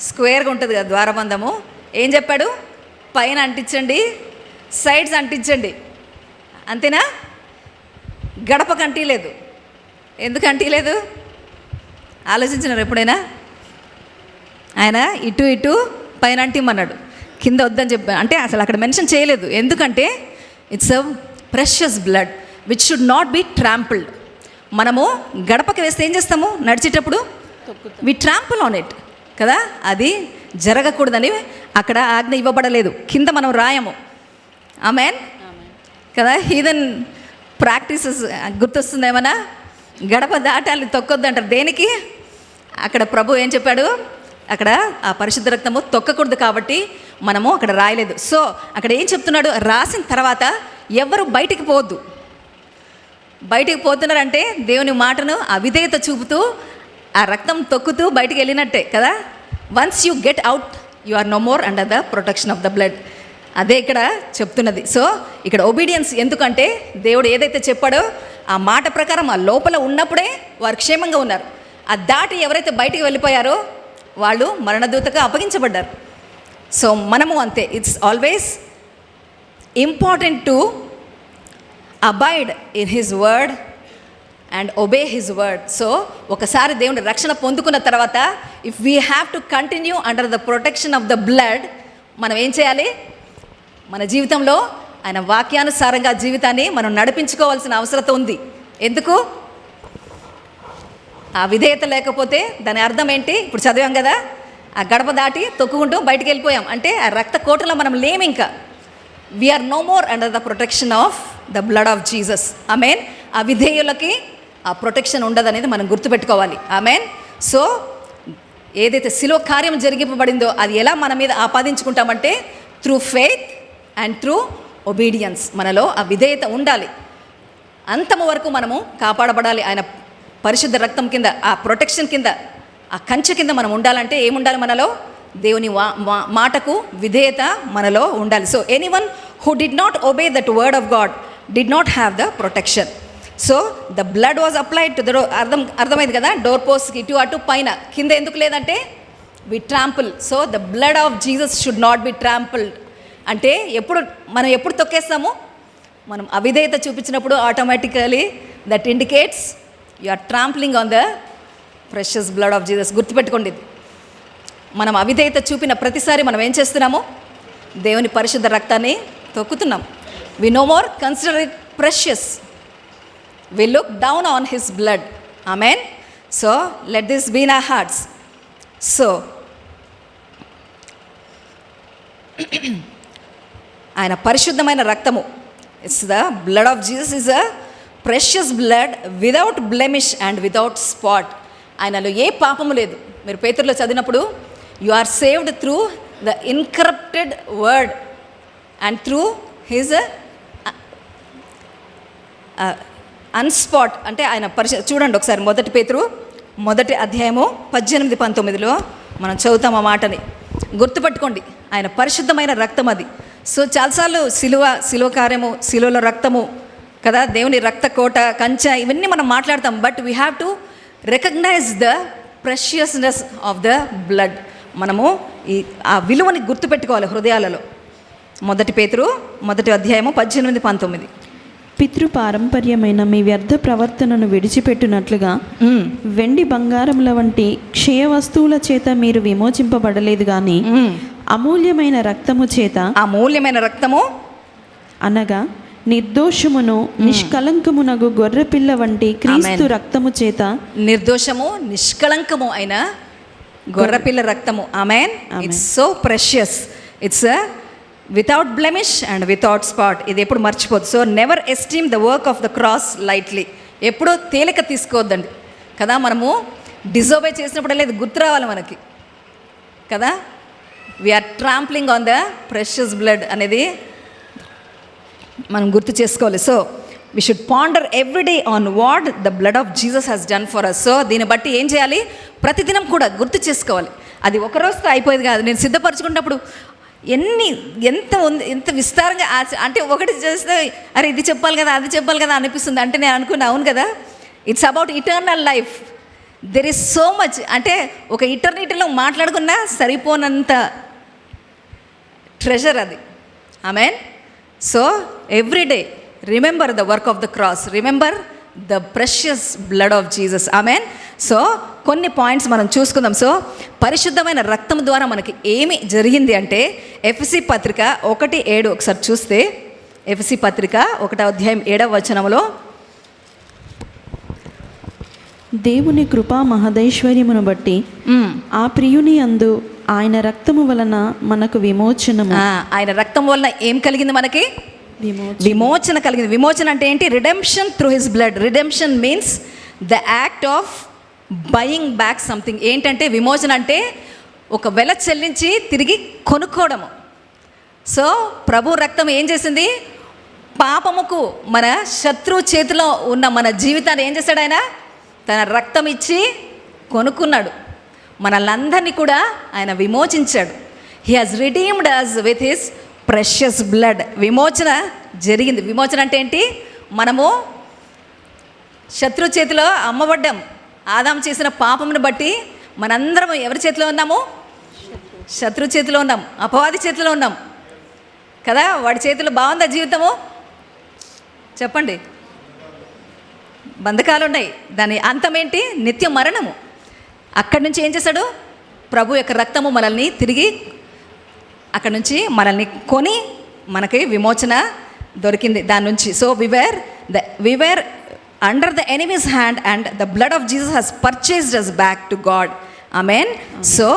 స్క్వేర్గా ఉంటుంది కదా ద్వారబంధము. ఏం చెప్పాడు? పైన అంటించండి, సైడ్స్ అంటించండి. అంతేనా? గడపకు అంటిలేదు. ఎందుకు అంటిలేదు ఆలోచించినారు ఎప్పుడైనా? ఆయన ఇటు పైన అంటిమన్నాడు, కింద వద్దని చెప్పా. అంటే అసలు అక్కడ మెన్షన్ చేయలేదు. ఎందుకంటే it's a precious blood which should not be trampled. మనము గడపకి వేస్తే ఏం చేస్తాము? నడిచేటప్పుడు వి ట్రాంపుల్ ఆన్ ఇట్ కదా. అది జరగకూడదని అక్కడ ఆజ్ఞ ఇవ్వబడలేదు. కింద మనం రాయము. ఆమెన్ కదా. హీదన్ ప్రాక్టీసెస్ గుర్తొస్తుంది ఏమన్నా? గడప దాటాలి, తొక్కొద్దు అంటారు. దేనికి? అక్కడ ప్రభు ఏం చెప్పాడు? అక్కడ ఆ పరిశుద్ధ రక్తము తొక్కకూడదు కాబట్టి మనము అక్కడ రాయలేదు. సో అక్కడ ఏం చెప్తున్నాడు? రాసిన తర్వాత ఎవరు బయటికి పోవద్దు. బయటికి పోతున్నారంటే దేవుని మాటను అవిధేయత చూపుతూ ఆ రక్తం తొక్కుతూ బయటికి వెళ్ళినట్టే కదా. Once you get out you are no more under the protection of the blood. అదే ఇక్కడ చెప్తున్నది. సో ఇక్కడ ఒబీడియన్స్. ఎందుకంటే దేవుడు ఏదైతే చెప్పాడో ఆ మాట ప్రకారం ఆ లోపల ఉన్నప్పుడే వారు క్షేమంగా ఉన్నారు. ఆ దాటి ఎవరైతే బయటికి వెళ్ళిపోయారో వాళ్ళు మరణదూతగా అప్పగించబడ్డారు. సో మనము అంతే. It's always important to abide in his word and obey his word. So ఒకసారి దేవుని రక్షణ పొందుకున్న తర్వాత if we have to continue under the protection of the blood, మనం ఏం చేయాలి? మన జీవితంలో ఆయన వాక్యానుసారంగా జీవితాన్ని మనం నడిపించుకోవాల్సిన అవసరం ఉంది. ఎందుకు? ఆ విధేయత లేకపోతే దాని అర్థం ఏంటి? ఇప్పుడు చదివాం కదా, ఆ గడప దాటి తొక్కుకుంటూ బయటికి వెళ్ళిపోయాం అంటే ఆ రక్త కోటలో మనం లేము. ఇంకా we're no more under the protection of the blood of Jesus. Amen. ఆ విధేయులకి ఆ ప్రొటెక్షన్ ఉండదనేది మనం గుర్తుపెట్టుకోవాలి. ఆమెన్. సో ఏదైతే శిలువ కార్యం జరిగింపబడిందో అది ఎలా మన మీద ఆపాదించుకుంటామంటే through faith and through obedience. మనలో ఆ విధేయత ఉండాలి. అంతము వరకు మనము కాపాడబడాలి. ఆయన పరిశుద్ధ రక్తం కింద, ఆ ప్రొటెక్షన్ కింద, ఆ కంచె కింద మనం ఉండాలంటే ఏముండాలి? మనలో దేవుని మాటకు విధేయత మనలో ఉండాలి. So anyone who did not obey that word of God did not have the protection. So the blood was applied to the అర్థమైంది కదా. డోర్ పోస్ట్కి ఇటు అటు పైన కింద ఎందుకు లేదంటే we trample. So the blood of Jesus should not be trampled. అంటే మనం ఎప్పుడు తొక్కేస్తాము? మనం అవిధేయత చూపించినప్పుడు automatically that indicates you are trampling on the precious blood of Jesus. గుర్తుపెట్టుకోండి, మనం అవిధేయత చూపిన ప్రతిసారి మనం ఏం చేస్తున్నాము? దేవుని పరిశుద్ధ రక్తాన్ని తొక్కుతున్నాం. We no more consider it precious. We look down on his blood. Amen. So let this be in our hearts. So ఆయన పరిశుద్ధమైన రక్తము, it's the blood of Jesus is a precious blood without blemish and without spot. ఆయనలో ఏ పాపము లేదు. మీరు పేతురులో చదివినప్పుడు you are saved through the incorrupted word and through his unspot. అంటే ఆయన చూడండి ఒకసారి 1 పేతురు 1 అధ్యాయము 18-19 మనం చదువుతాం ఆ మాటని. గుర్తుపెట్టుకోండి, ఆయన పరిశుద్ధమైన రక్తం అది. సో చాలాసార్లు సిలువ కార్యము, సిలువలో రక్తము కదా, దేవుని రక్త కోట, కంచె, ఇవన్నీ మనం మాట్లాడతాం. But we have to recognize the preciousness of the blood. మనము ఆ విలువని గుర్తుపెట్టుకోవాలి హృదయాలలో. 1 పేతురు 1వ అధ్యాయము 18-19. పితృపారంపర్యమైన మీ వ్యర్థ ప్రవర్తనను విడిచిపెట్టునట్లుగా వెండి బంగారముల వంటి క్షయ వస్తువుల చేత మీరు విమోచింపబడలేదు గాని అమూల్యమైన రక్తము చేత, అమూల్యమైన రక్తము అనగా నిర్దోషమును నిష్కలంకమునగు గొర్రెపిల్ల వంటి క్రీస్తు రక్తము చేత, నిర్దోషము నిష్కళంకము అయిన గొర్రెపిల్ల రక్తము. Amen. It's so precious. It's without blemish and without spot. ఇది ఎప్పుడు మర్చిపోద్దు. So never esteem the work of the cross lightly. ఎప్పుడూ తేలిక తీసుకోవద్దండి కదా. మనము డిజోబే చేసినప్పుడు లేదు గుర్తు రావాలి మనకి కదా. We're trampling on the precious blood అనేది మనం గుర్తు చేసుకోవాలి. So we should ponder everyday on what the blood of Jesus has done for us. So దీన్ని బట్టి ఏం చేయాలి? ప్రతిదినం కూడా గుర్తు చేసుకోవాలి. అది ఒక రోజుతో అయిపోయేది కాదు. నేను సిద్ధపరచుకున్నప్పుడు ఎంత విస్తారంగా అంటే ఒకటి చేస్తే అరే ఇది చెప్పాలి కదా అది చెప్పాలి కదా అనిపిస్తుంది. అంటే నేను అనుకున్నా అవును కదా, it's about eternal life. There is so much. అంటే ఒక ఇటర్నిటీలో మాట్లాడుకున్నా సరిపోనంత ట్రెజర్ అది. Amen. So everyday remember the work of the cross, remember the precious blood of Jesus. Amen. So కొన్ని పాయింట్స్ మనం చూసుకుందాం. సో పరిశుద్ధమైన రక్తం ద్వారా మనకి ఏమి జరిగింది అంటే ఎఫెసీ పత్రిక 1:7 ఒకసారి చూస్తే, ఎఫెసీ పత్రిక 1వ అధ్యాయం 7వ వచనంలో, దేవుని కృపా మహదైశ్వర్యమును బట్టి ఆ ప్రియుని యందు ఆయన రక్తము వలన మనకు విమోచనము. ఆయన రక్తం వలన ఏం కలిగింది? మనకి విమోచన కలిగింది. విమోచన అంటే ఏంటి? Redemption through his blood. Redemption means the act of buying back something. ఏంటంటే విమోచన అంటే ఒక వెల చెల్లించి తిరిగి కొనుక్కోవడము. సో ప్రభు రక్తం ఏం చేసింది? పాపముకు మన శత్రువు చేతిలో ఉన్న మన జీవితాన్ని ఏం చేశాడు? ఆయన తన రక్తం ఇచ్చి కొనుక్కున్నాడు. మనల్నందరినీ కూడా ఆయన విమోచించాడు. He has redeemed us with his precious blood. విమోచన జరిగింది. విమోచన అంటే ఏంటి? మనము శత్రు చేతిలో అమ్మబడ్డాం. ఆదాము చేసిన పాపమును బట్టి మనందరం ఎవరి చేతిలో ఉన్నాము? శత్రు చేతిలో ఉన్నాం, అపవాది చేతిలో ఉన్నాం కదా. వాడి చేతిలో బాగుందా జీవితము? చెప్పండి. బంధకాలు ఉన్నాయి. దాని అంతం ఏంటి? నిత్య మరణము. అక్కడి నుంచి ఏం చేశాడు? ప్రభు యొక్క రక్తము మనల్ని తిరిగి అక్కడి నుంచి మనల్ని కొని మనకి విమోచన దొరికింది దాని నుంచి. So we were under the enemy's hand and the blood of Jesus has purchased us back to God. Amen. So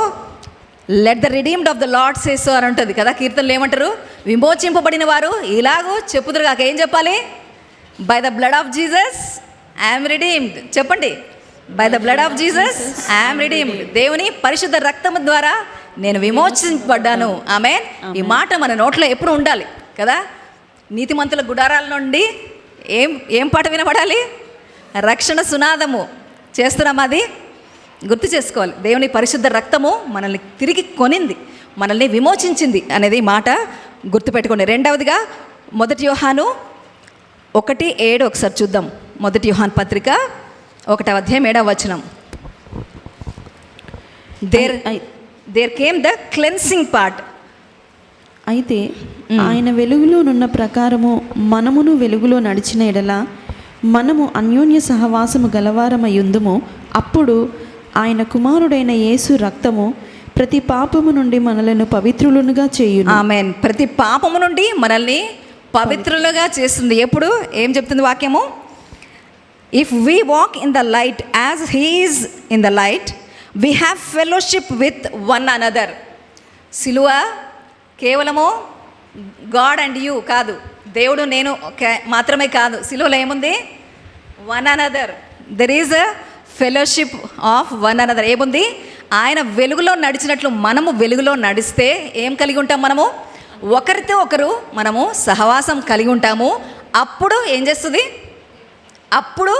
let the redeemed of the Lord say so అని ఉంటుంది కదా. కీర్తనలు ఏమంటారు? విమోచింపబడిన వారు ఇలాగూ చెప్పుదురు కాక ఏం చెప్పాలి? By the blood of Jesus I'm redeemed. చెప్పండి. By the blood of Jesus I'm redeemed. దేవుని పరిశుద్ధ రక్తము ద్వారా నేను విమోచింపబడ్డాను. ఆమేన్. ఈ మాట మన నోట్లో ఎప్పుడు ఉండాలి కదా. నీతిమంతుల గుడారాల నుండి ఏం పాట వినబడాలి? రక్షణ సునాదము చేస్తున్నాం. అది గుర్తు చేసుకోవాలి. దేవుని పరిశుద్ధ రక్తము మనల్ని తిరిగి కొనింది, మనల్ని విమోచించింది అనేది మాట గుర్తుపెట్టుకోండి. రెండవదిగా 1 యోహాను 1:7 ఒకసారి చూద్దాం. 1 యోహాను పత్రిక 1వ అధ్యాయం 7వ వచనం. There came the cleansing part. అయితే ఆయన వెలుగులోనున్న ప్రకారము మనమును వెలుగులో నడిచిన ఎడల మనము అన్యోన్య సహవాసము గలవారమయుందుము. అప్పుడు ఆయన కుమారుడైన యేసు రక్తము ప్రతి పాపము నుండి మనలను పవిత్రులుగా చేయును. ఆమేన్. ప్రతి పాపము నుండి మనల్ని పవిత్రులుగా చేస్తుంది. ఎప్పుడు ఏం చెప్తుంది వాక్యము? If we walk in the light as he is in the light we have fellowship with one another. సిలువ కేవలము గాడ్ అండ్ యూ కాదు, దేవుడు నేను మాత్రమే కాదు. సిలువలో ఏముంది? One another. There is a fellowship of one another. ఏముంది? ఆయన వెలుగులో నడిచినట్లు మనము వెలుగులో నడిస్తే ఏం కలిగి ఉంటాం? మనము ఒకరితో ఒకరు మనము సహవాసం కలిగి ఉంటాము. అప్పుడు ఏం చేస్తుంది? అప్పుడు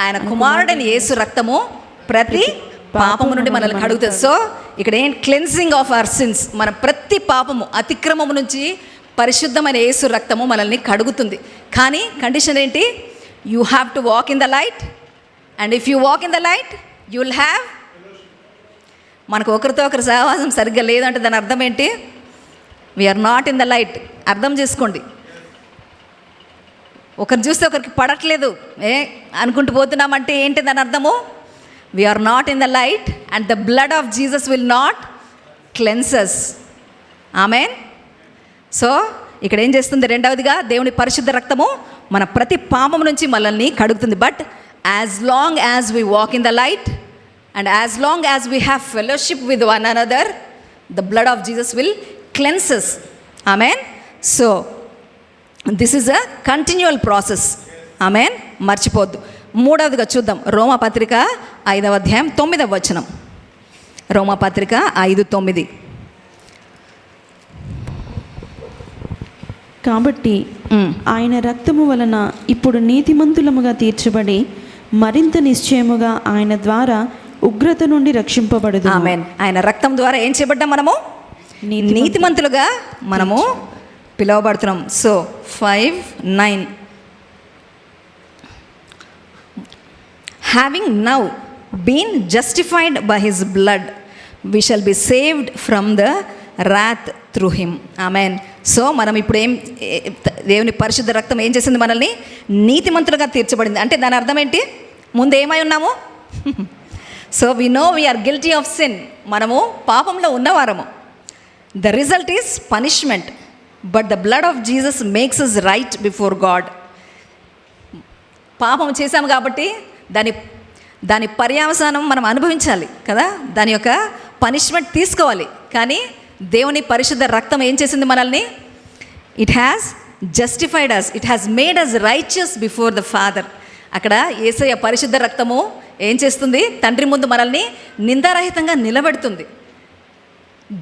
ఆయన కుమారుడైన యేసు రక్తము ప్రతి పాపము నుండి మనల్ని కడుగుతుంది. సో ఇక్కడ ఏం? Cleansing of our sins. మన ప్రతి పాపము అతిక్రమము నుంచి పరిశుద్ధమైన యేసు రక్తము మనల్ని కడుగుతుంది. కానీ కండిషన్ ఏంటి? You have to walk in the light, and if you walk in the light you will have మనకు ఒకరితో ఒకరు సహవాసం సరిగ్గా లేదంటే దాని అర్థం ఏంటి? We're not in the light. అర్థం చేసుకోండి. ఒకరు చూస్తే ఒకరికి పడట్లేదు అనుకుంటూ పోతున్నామంటే ఏంటి దాని అర్థము? We're not in the light and the blood of Jesus will not cleanses. Amen. So ఇక్కడ ఏం చేస్తుంది? రెండవదిగా దేవుని పరిశుద్ధ రక్తము మన ప్రతి పాపం నుంచి మనల్ని కడుగుతుంది. But as long as we walk in the light and as long as we have fellowship with one another, the blood of Jesus will cleanse us. Amen. So this is a continual process. Amen. మర్చిపోద్దు. మూడవదిగా చూద్దాం. రోమాపత్రిక 5వ అధ్యాయం 9వ వచనం. రోమాపత్రిక 5:9. కాబట్టి ఆయన రక్తము వలన ఇప్పుడు నీతిమంతులముగా తీర్చబడి మరింత నిశ్చయముగా ఆయన ద్వారా ఉగ్రత నుండి రక్షింపబడదు. ఆమేన్. ఆయన రక్తం ద్వారా ఏం చేయబడ్డాం? మనము నీతిమంతులుగా మనము పిలువబడుతున్నాం. So 5:9, having now been justified by his blood we shall be saved from the wrath through him. Amen. So మనం ఇప్పుడు దేవుని పరిశుద్ధ రక్తం ఏం చేసింది? మనల్ని నీతిమంతులుగా తీర్చబడింది. అంటే దాని అర్థం ఏంటి? ముందు ఏమై ఉన్నాము? So we know we're guilty of sin. మనము పాపంలో ఉన్నవారము. The result is punishment, but the blood of Jesus makes us right before God. పాపం చేశాము కాబట్టి దాని పర్యవసానం మనం అనుభవించాలి కదా, దాని యొక్క పనిష్మెంట్ తీసుకోవాలి. కానీ దేవుని పరిశుద్ధ రక్తం ఏం చేసింది? మనల్ని it has justified us, it has made us righteous before the father. అక్కడ యేసయ్య పరిశుద్ధ రక్తము ఏం చేస్తుంది? తండ్రి ముందు మనల్ని నిందారహితంగా నిలబెడుతుంది.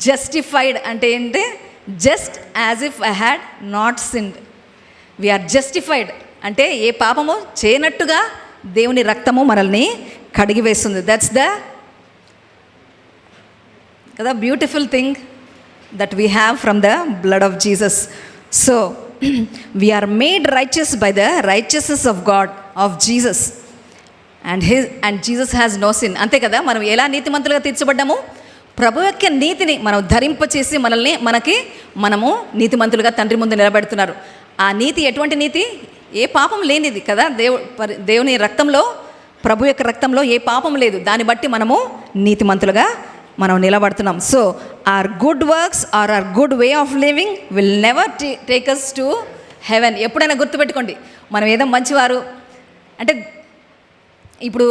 జస్టిఫైడ్ అంటే ఏంటి? Just as if I had not sinned. We're justified అంటే ఏ పాపము చేయనట్టుగా దేవుని రక్తము మనల్ని కడిగివేస్తుంది. దట్స్ ద కదా beautiful thing that we have from the blood of Jesus. So we are made righteous by the righteousness of God, of Jesus, and Jesus has no sin. అంతే కదా. మనం ఎలా నీతిమంతులుగా తీర్చబడ్డాము? ప్రభు యొక్క నీతిని మనం ధరింపచేసి మనము నీతిమంతులుగా తండ్రి ముందు నిలబెడుతున్నారు. ఆ నీతి ఎటువంటి నీతి? ఏ పాపం లేనిది కదా. దేవుని రక్తంలో, ప్రభు యొక్క రక్తంలో ఏ పాపం లేదు. దాన్ని బట్టి మనము నీతిమంతులుగా మనం నిలబడుతున్నాం. So or good works or or good way of living will never take us to heaven. ఎప్పుడైనా గుర్తుపెట్టుకోండి, మనం ఏదో మంచివారు అంటే ఇప్పుడు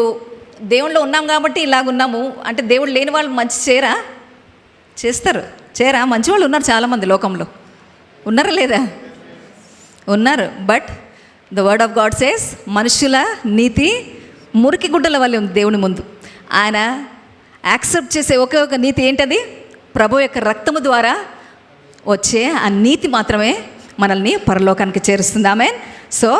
దేవుళ్ళో ఉన్నాం కాబట్టి ఇలాగున్నాము అంటే దేవుడు లేని వాళ్ళు మంచి చేరా? మంచి వాళ్ళు ఉన్నారు చాలామంది లోకంలో. ఉన్నారా లేదా? ఉన్నారు. But the word of God says మనుషుల నీతి మురికి గుడ్డల వల్లే ఉంది దేవుని ముందు. ఆయన యాక్సెప్ట్ చేసే ఒకే ఒక నీతి ఏంటది? ప్రభు యొక్క రక్తము ద్వారా వచ్చే ఆ నీతి మాత్రమే మనల్ని పరలోకానికి చేరుస్తుంది. ఆమేన్. సో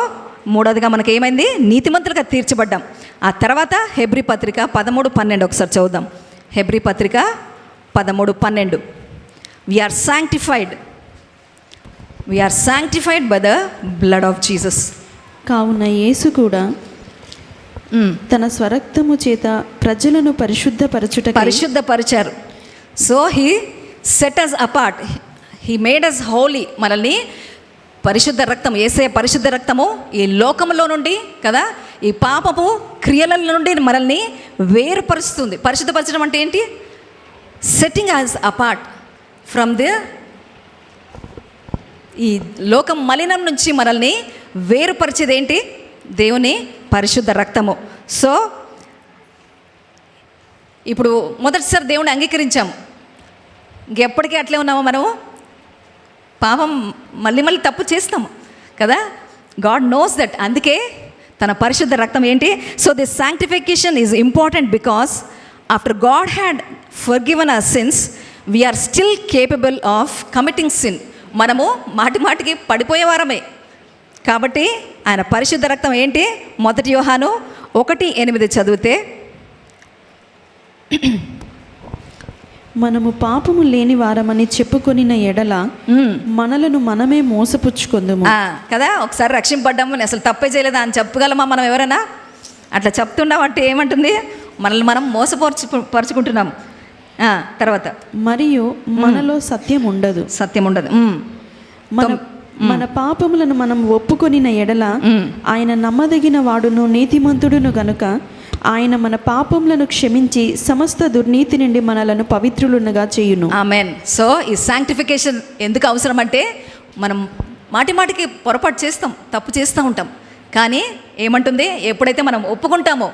మూడోదిగా మనకి ఏమైంది? నీతిమంతులుగా తీర్చబడ్డాం. ఆ తర్వాత హెబ్రీ పత్రిక 13:12 ఒకసారి చదువుదాం. హెబ్రీ పత్రిక 13:12. We're sanctified by the blood of Jesus. కావున యేసు కూడా తన స్వరక్తము చేత ప్రజలను పరిశుద్ధపరిచారు. So he set us apart, he made us holy. మనల్ని పరిశుద్ధ రక్తం, యేసయ్య పరిశుద్ధ రక్తము ఈ లోకంలో నుండి కదా, ఈ పాపపు క్రియల నుండి మనల్ని వేరుపరుస్తుంది. పరిశుద్ధపరచడం అంటే ఏంటి? సెట్టింగ్ అస్ అపార్ట్ ఫ్రమ్ ఈ లోకం మలినం నుంచి మనల్ని వేరుపరిచేది ఏంటి? దేవుని పరిశుద్ధ రక్తము. సో ఇప్పుడు మొదటిసారి దేవుని అంగీకరించాము, ఇంకెప్పటికీ అట్లే ఉన్నాము. మనము పాపం మళ్ళీ తప్పు చేస్తాము కదా. God knows that. అందుకే తన పరిశుద్ధ రక్తం ఏంటి? So this sanctification is important because after God had forgiven our sins we're still capable of committing sin. మనము మాటికి పడిపోయేవారమే. కాబట్టి ఆయన పరిశుద్ధ రక్తం ఏంటి? 1 యోహాను 1:8 చదివితే, మనము పాపము లేని వారమని చెప్పుకొనిన ఎడల మనలను మనమే మోసపుచ్చుకొందుము కదా. ఒకసారి రక్షింపడ్డాము, నేను అసలు తప్పే చేయలేదా అని చెప్పగలమా మనం? ఎవరైనా అట్లా చెప్తున్నామంటే ఏమంటుంది? మనల్ని మనం మోసపరుచుకుంటున్నాం. తర్వాత మరియు మనలో సత్యం ఉండదు. సత్యం ఉండదు. మన పాపములను మనం ఒప్పుకొనిన ఎడల ఆయన నమ్మదగిన వాడును నీతిమంతుడును గనుక ఆయన మన పాపములను క్షమించి సమస్త దుర్నీతి నుండి మనలను పవిత్రులుగా చేయును. ఆమేన్. సో ఈ శాంక్టిఫికేషన్ ఎందుకు అవసరం అంటే, మనం మాటికి పొరపాటు చేస్తాం, తప్పు చేస్తూ ఉంటాం. కానీ ఏమంటుంది, ఎప్పుడైతే మనం ఒప్పుకుంటామో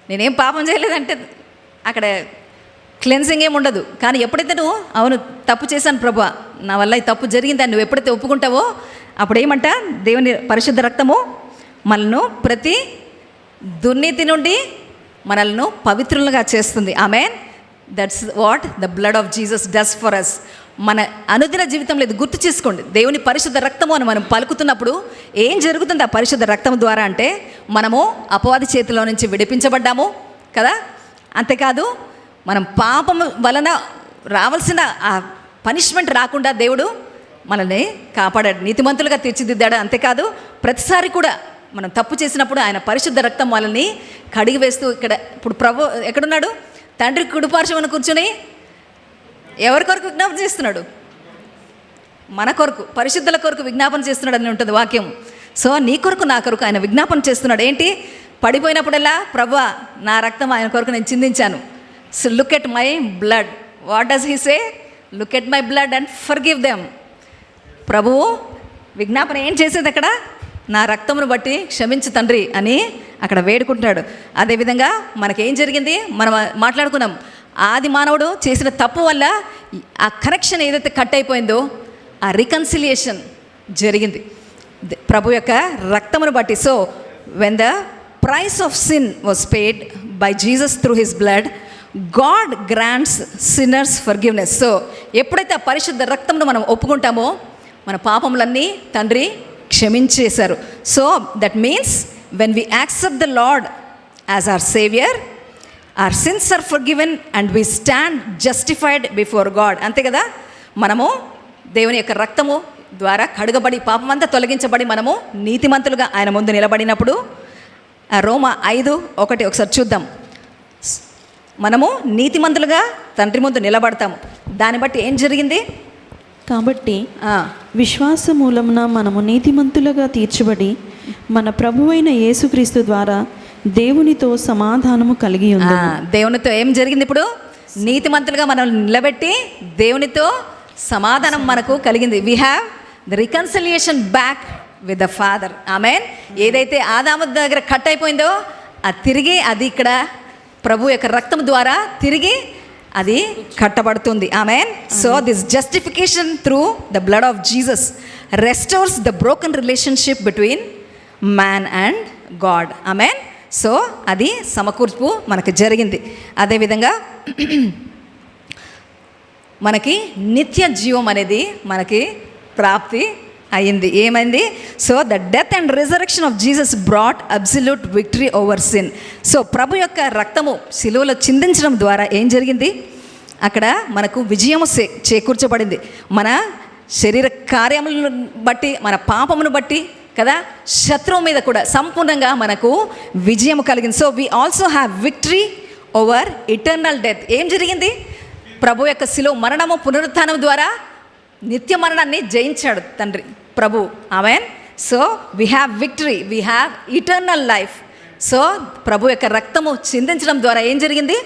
నేనేం పాపం చేయలేదంటే అక్కడ క్లెన్సింగ్ ఏమి ఉండదు. కానీ ఎప్పుడైతే నువ్వు అవును తప్పు చేశాను ప్రభువా, నా వల్ల ఈ తప్పు జరిగిందని నువ్వు ఎప్పుడైతే ఒప్పుకుంటావో అప్పుడు ఏమంట, దేవుని పరిశుద్ధ రక్తము మనల్ని ప్రతి దుర్నీతి నుండి మనల్ని పవిత్రులుగా చేస్తుంది. Amen. That's what the blood of Jesus does for us. మన అనుదిన జీవితంలో ఇది గుర్తు చేసుకోండి. దేవుని పరిశుద్ధ రక్తము అని మనం పలుకుతున్నప్పుడు ఏం జరుగుతుంది ఆ పరిశుద్ధ రక్తం ద్వారా అంటే, మనము అపవాది చేతిలో నుంచి విడిపించబడ్డాము కదా. అంతేకాదు మనం పాపం వలన రావాల్సిన ఆ పనిష్మెంట్ రాకుండా దేవుడు మనల్ని కాపాడాడు, నీతిమంతులుగా తీర్చిదిద్దాడు. అంతేకాదు ప్రతిసారి కూడా మనం తప్పు చేసినప్పుడు ఆయన పరిశుద్ధ రక్తం మనల్ని కడిగి వేస్తూ, ఇక్కడ ఇప్పుడు ప్రభు ఎక్కడున్నాడు, తండ్రి కుడిపార్శ్వమున కూర్చొని ఎవరి కొరకు విజ్ఞాపన చేస్తున్నాడు, మన కొరకు, పరిశుద్ధుల కొరకు విజ్ఞాపన చేస్తున్నాడు అని ఉంటుంది వాక్యం. సో నీ కొరకు నా కొరకు ఆయన విజ్ఞాపన చేస్తున్నాడు. ఏంటి, పడిపోయినప్పుడల్లా ప్రభువా నా రక్తం ఆయన కొరకు నేను చిందించాను. So look at my blood. What does he say? Look at my blood and forgive them. ప్రభువు విజ్ఞాపన ఏం చేసేది అక్కడ, నా రక్తమును బట్టి క్షమించు తండ్రి అని అక్కడ వేడుకుంటున్నాడు. అదేవిధంగా మనకేం జరిగింది, మనం మాట్లాడుకున్నాం, ఆది మానవుడు చేసిన తప్పు వల్ల ఆ కనెక్షన్ ఏదైతే కట్ అయిపోయిందో ఆ రికన్సిలియేషన్ జరిగింది ప్రభు యొక్క రక్తమును బట్టి. So when the price of sin was paid by Jesus through his blood, God grants sinners forgiveness. So ఎప్పుడైతే ఆ పరిశుద్ధ రక్తమును మనం ఒప్పుకుంటామో మన పాపములన్నీ తండ్రి క్షమించేశారు. So that means when we accept the lord as our saviour, our sins are forgiven and we stand justified before God. అంతే కదా, మనము దేవుని యొక్క రక్తము ద్వారా కడుగబడి పాపమంతా తొలగించబడి మనము నీతిమంతులుగా ఆయన ముందు నిలబడినప్పుడు, రోమా 5:1 ఒకసారి చూద్దాం. మనము నీతిమంతులుగా తండ్రి ముందు నిలబడతాము. దాన్ని బట్టి ఏం జరిగింది, కాబట్టి విశ్వాస మూలమున మనము నీతిమంతులుగా తీర్చబడి మన ప్రభువైన యేసుక్రీస్తు ద్వారా దేవునితో సమాధానము కలిగి ఉంది. దేవునితో ఏం జరిగింది, ఇప్పుడు నీతిమంతులుగా మనం నిలబెట్టి దేవునితో సమాధానం మనకు కలిగింది. We have the reconciliation back with the father. Amen. ఏదైతే ఆదాము దగ్గర కట్ అయిపోయిందో అది తిరిగి అది ఇక్కడ ప్రభు యొక్క రక్తం ద్వారా తిరిగి అది కట్టబడుతుంది. Amen. So this justification through the blood of Jesus restores the broken relationship between man and God. Amen. So అది సమకూర్పు మనకు జరిగింది. అదేవిధంగా మనకి నిత్య జీవం అనేది మనకి ప్రాప్తి అయింది. ఏమైంది, so the death and resurrection of Jesus brought absolute victory over sin. So ప్రభు యొక్క రక్తము శిలువలో చిందించడం ద్వారా ఏం జరిగింది, అక్కడ మనకు విజయము చేకూర్చబడింది. మన శరీర కార్యములను బట్టి, మన పాపమును బట్టి కదా, శత్రువు మీద కూడా సంపూర్ణంగా మనకు విజయం కలిగింది. So we also have victory over eternal death. ఏం జరిగింది, ప్రభు యొక్క శిలువ మరణము పునరుత్థానం ద్వారా నిత్య మరణాన్ని జయించాడు తండ్రి ప్రభు. Amen. So we have victory, we have eternal life. So ప్రభు యొక్క రక్తము చిందించడం ద్వారా ఏం జరిగింది,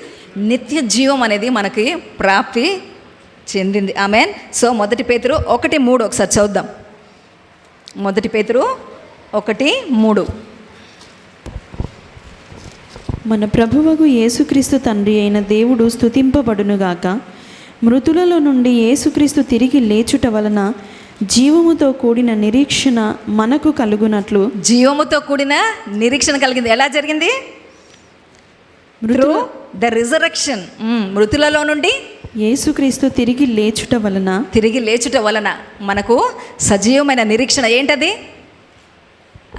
నిత్య జీవం అనేది మనకి ప్రాప్తి చెందింది. ఆమేన్. సో 1 పేతురు 1:3 ఒకసారి చదువుదాం. 1 పేతురు 1:3. మన ప్రభువగు యేసుక్రీస్తు తండ్రి అయిన దేవుడు స్తుతింపబడునుగాక. మృతులలో నుండి యేసుక్రీస్తు తిరిగి లేచుట వలన జీవముతో కూడిన నిరీక్షణ మనకు కలుగునట్లు. జీవముతో కూడిన నిరీక్షణ కలిగింది. ఎలా జరిగింది, త్రూ ద రిజరెక్షన్. మృతులలో నుండి యేసుక్రీస్తు తిరిగి లేచుట వలన మనకు సజీవమైన నిరీక్షణ. ఏంటది,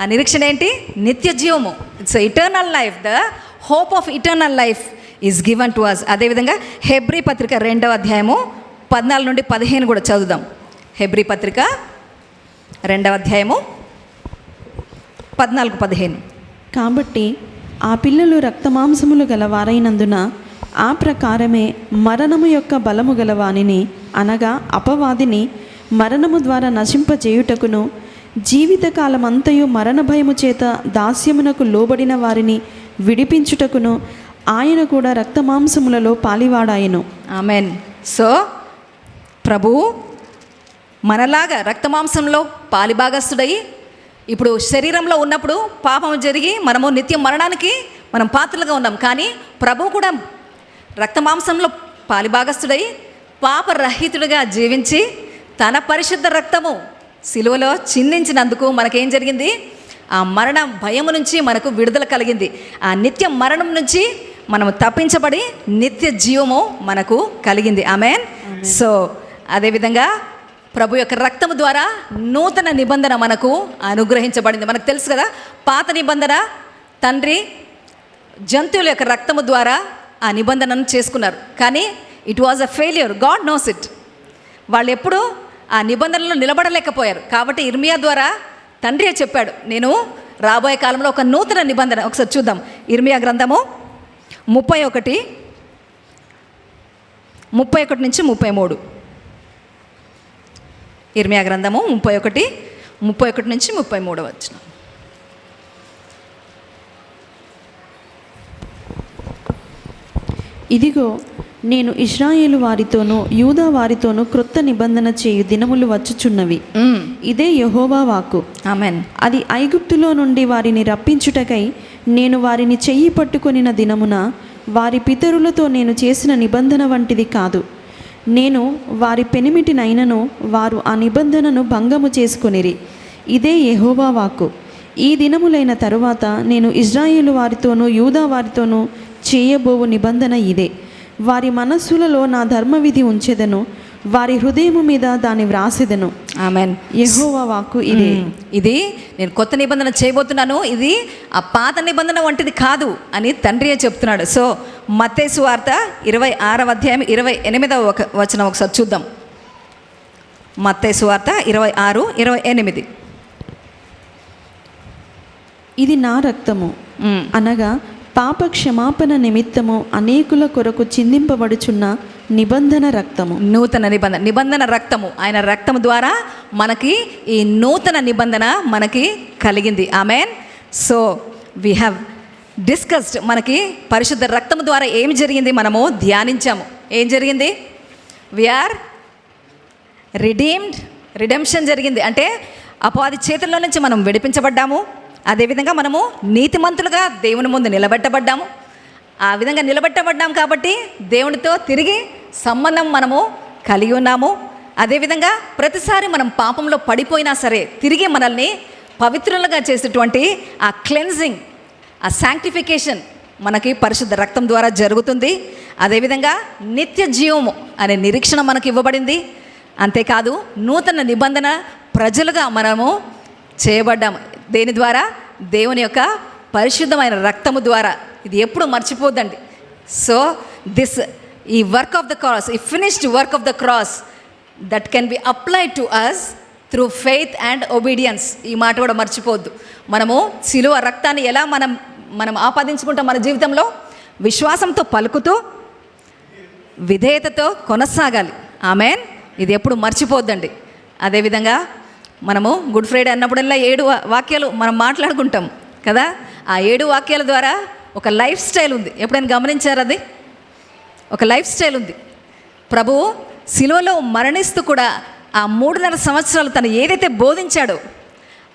ఆ నిరీక్షణ ఏంటి, నిత్య జీవము. It's eternal life. The hope of eternal life is given to us. అదేవిధంగా హెబ్రీ పత్రిక 2వ అధ్యాయము 14 నుండి 15 కూడా చదువుదాం. హెబ్రీ పత్రిక 2వ అధ్యాయము 14-15. కాబట్టి ఆ పిల్లలు రక్తమాంసములు గల వారైనందున ఆ ప్రకారమే మరణము యొక్క బలము గల వానిని అనగా అపవాదిని మరణము ద్వారా నశింపజేయుటకును జీవితకాలమంతయు మరణ భయము చేత దాస్యమునకు లోబడిన వారిని విడిపించుటకును ఆయన కూడా రక్తమాంసములలో పాలివాడాయను. ఆమెన్. సో ప్రభువు మనలాగా రక్తమాంసంలో పాలిభాగస్తుడై ఇప్పుడు శరీరంలో ఉన్నప్పుడు పాపం జరిగి మనము నిత్య మరణానికి మనం పాత్రలుగా ఉన్నాం. కానీ ప్రభువు కూడా రక్తమాంసంలో పాలిభాగస్తుడై పాపరహితుడిగా జీవించి తన పరిశుద్ధ రక్తము సిలువలో చిందించినందుకు మనకేం జరిగింది? ఆ మరణ భయము నుంచి మనకు విడుదల కలిగింది. ఆ నిత్య మరణం నుంచి మనము తప్పించబడి నిత్య జీవము మనకు కలిగింది. ఆమెన్. సో అదేవిధంగా ప్రభు యొక్క రక్తము ద్వారా నూతన నిబంధన మనకు అనుగ్రహించబడింది. మనకు తెలుసు కదా, పాత నిబంధన తండ్రి జంతువుల యొక్క రక్తము ద్వారా ఆ నిబంధనను చేసుకున్నారు. కానీ it was a failure. God knows it. వాళ్ళు ఎప్పుడూ ఆ నిబంధనలు నిలబడలేకపోయారు. కాబట్టి ఇర్మియా ద్వారా తండ్రి చెప్పాడు, నేను రాబోయే కాలంలో ఒక నూతన నిబంధన. ఒకసారి చూద్దాం. ఇర్మియా గ్రంథము 31 నుంచి 33. ఇర్మియా గ్రంథము 31 నుంచి 33 వచనం. ఇదిగో నేను ఇశ్రాయేలు వారితోనూ యూదా వారితోనూ క్రొత్త నిబంధన చేయు దినములు వచ్చుచున్నవి. ఇదే యెహోవా వాక్కు. ఆమెన్. అది ఐగుప్తులో నుండి వారిని రప్పించుటకై నేను వారిని చెయ్యి పట్టుకొనిన దినమున వారి పితరులతో నేను చేసిన నిబంధన వంటిది కాదు. నేను వారి పెనిమిటినైనను వారు ఆ నిబంధనను భంగము చేసుకొనిరి. ఇదే యెహోవా వాక్కు. ఈ దినములైన తరువాత నేను ఇశ్రాయేలు వారితోనూ యూదా వారితోనూ చేయబోవు నిబంధన ఇదే. వారి మనస్సులలో నా ధర్మవిధి ఉంచెదను, వారి హృదయము మీద దాన్ని వ్రాసెదను. ఆమెన్. యెహోవా వాక్కు ఇదే. ఇది నేను కొత్త నిబంధన చేయబోతున్నాను, ఇది ఆ పాత నిబంధన వంటిది కాదు అని తండ్రియే చెప్తున్నాడు. సో మత్తయి సువార్త 26వ అధ్యాయం 28వ వచనం ఒకసారి చూద్దాం. మత్తయి సువార్త 26:28. ఇది నా రక్తము అనగా పాప క్షమాపణ నిమిత్తము అనేకుల కొరకు చిందింపబడుచున్న నిబంధన రక్తము. నూతన నిబంధన రక్తము. ఆయన రక్తము ద్వారా మనకి ఈ నూతన నిబంధన మనకి కలిగింది. Amen. So we have discussed. మనకి పరిశుద్ధ రక్తము ద్వారా ఏం జరిగింది మనము ధ్యానించాము. ఏం జరిగింది? వీఆర్ రిడెంప్షన్ జరిగింది. అంటే అపవాది చేతుల్లో నుంచి మనం విడిపించబడ్డాము. అదేవిధంగా మనము నీతిమంతులుగా దేవుని ముందు నిలబెట్టబడ్డాము. ఆ విధంగా నిలబెట్టబడ్డాం కాబట్టి దేవునితో తిరిగి సంబంధం మనము కలిగి ఉన్నాము. అదేవిధంగా ప్రతిసారి మనం పాపంలో పడిపోయినా సరే తిరిగి మనల్ని పవిత్రులుగా చేసేటువంటి ఆ క్లెన్జింగ్, ఆ శాంక్టిఫికేషన్ మనకి పరిశుద్ధ రక్తం ద్వారా జరుగుతుంది. అదేవిధంగా నిత్య జీవము అనే నిరీక్షణ మనకి ఇవ్వబడింది. అంతేకాదు నూతన నిబంధన ప్రజలుగా మనము చేయబడ్డాము. దేని ద్వారా? దేవుని యొక్క పరిశుద్ధమైన రక్తము ద్వారా. ఇది ఎప్పుడు మర్చిపోద్దండి. సో ఈ వర్క్ ఆఫ్ ద క్రాస్, ఈ finished work of the cross that can be applied to us through faith and obedience. ఈ మాట కూడా మర్చిపోవద్దు. మనము సిలువ రక్తాన్ని ఎలా మనం ఆపాదించుకుంటాం మన జీవితంలో? విశ్వాసంతో పలుకుతూ విధేయతతో కొనసాగాలి. ఆమెన్. ఇది ఎప్పుడు మర్చిపోద్దండి. అదేవిధంగా మనము గుడ్ ఫ్రైడే అన్నప్పుడల్లా 7 వాక్యాలు మనం మాట్లాడుకుంటాం కదా. ఆ 7 వాక్యాల ద్వారా ఒక లైఫ్ స్టైల్ ఉంది. ఎప్పుడైనా గమనించారు? అది ఒక లైఫ్ స్టైల్ ఉంది. ప్రభువు సిలువలో మరణిస్తూ కూడా ఆ 3.5 సంవత్సరాలు తను ఏదైతే బోధించాడో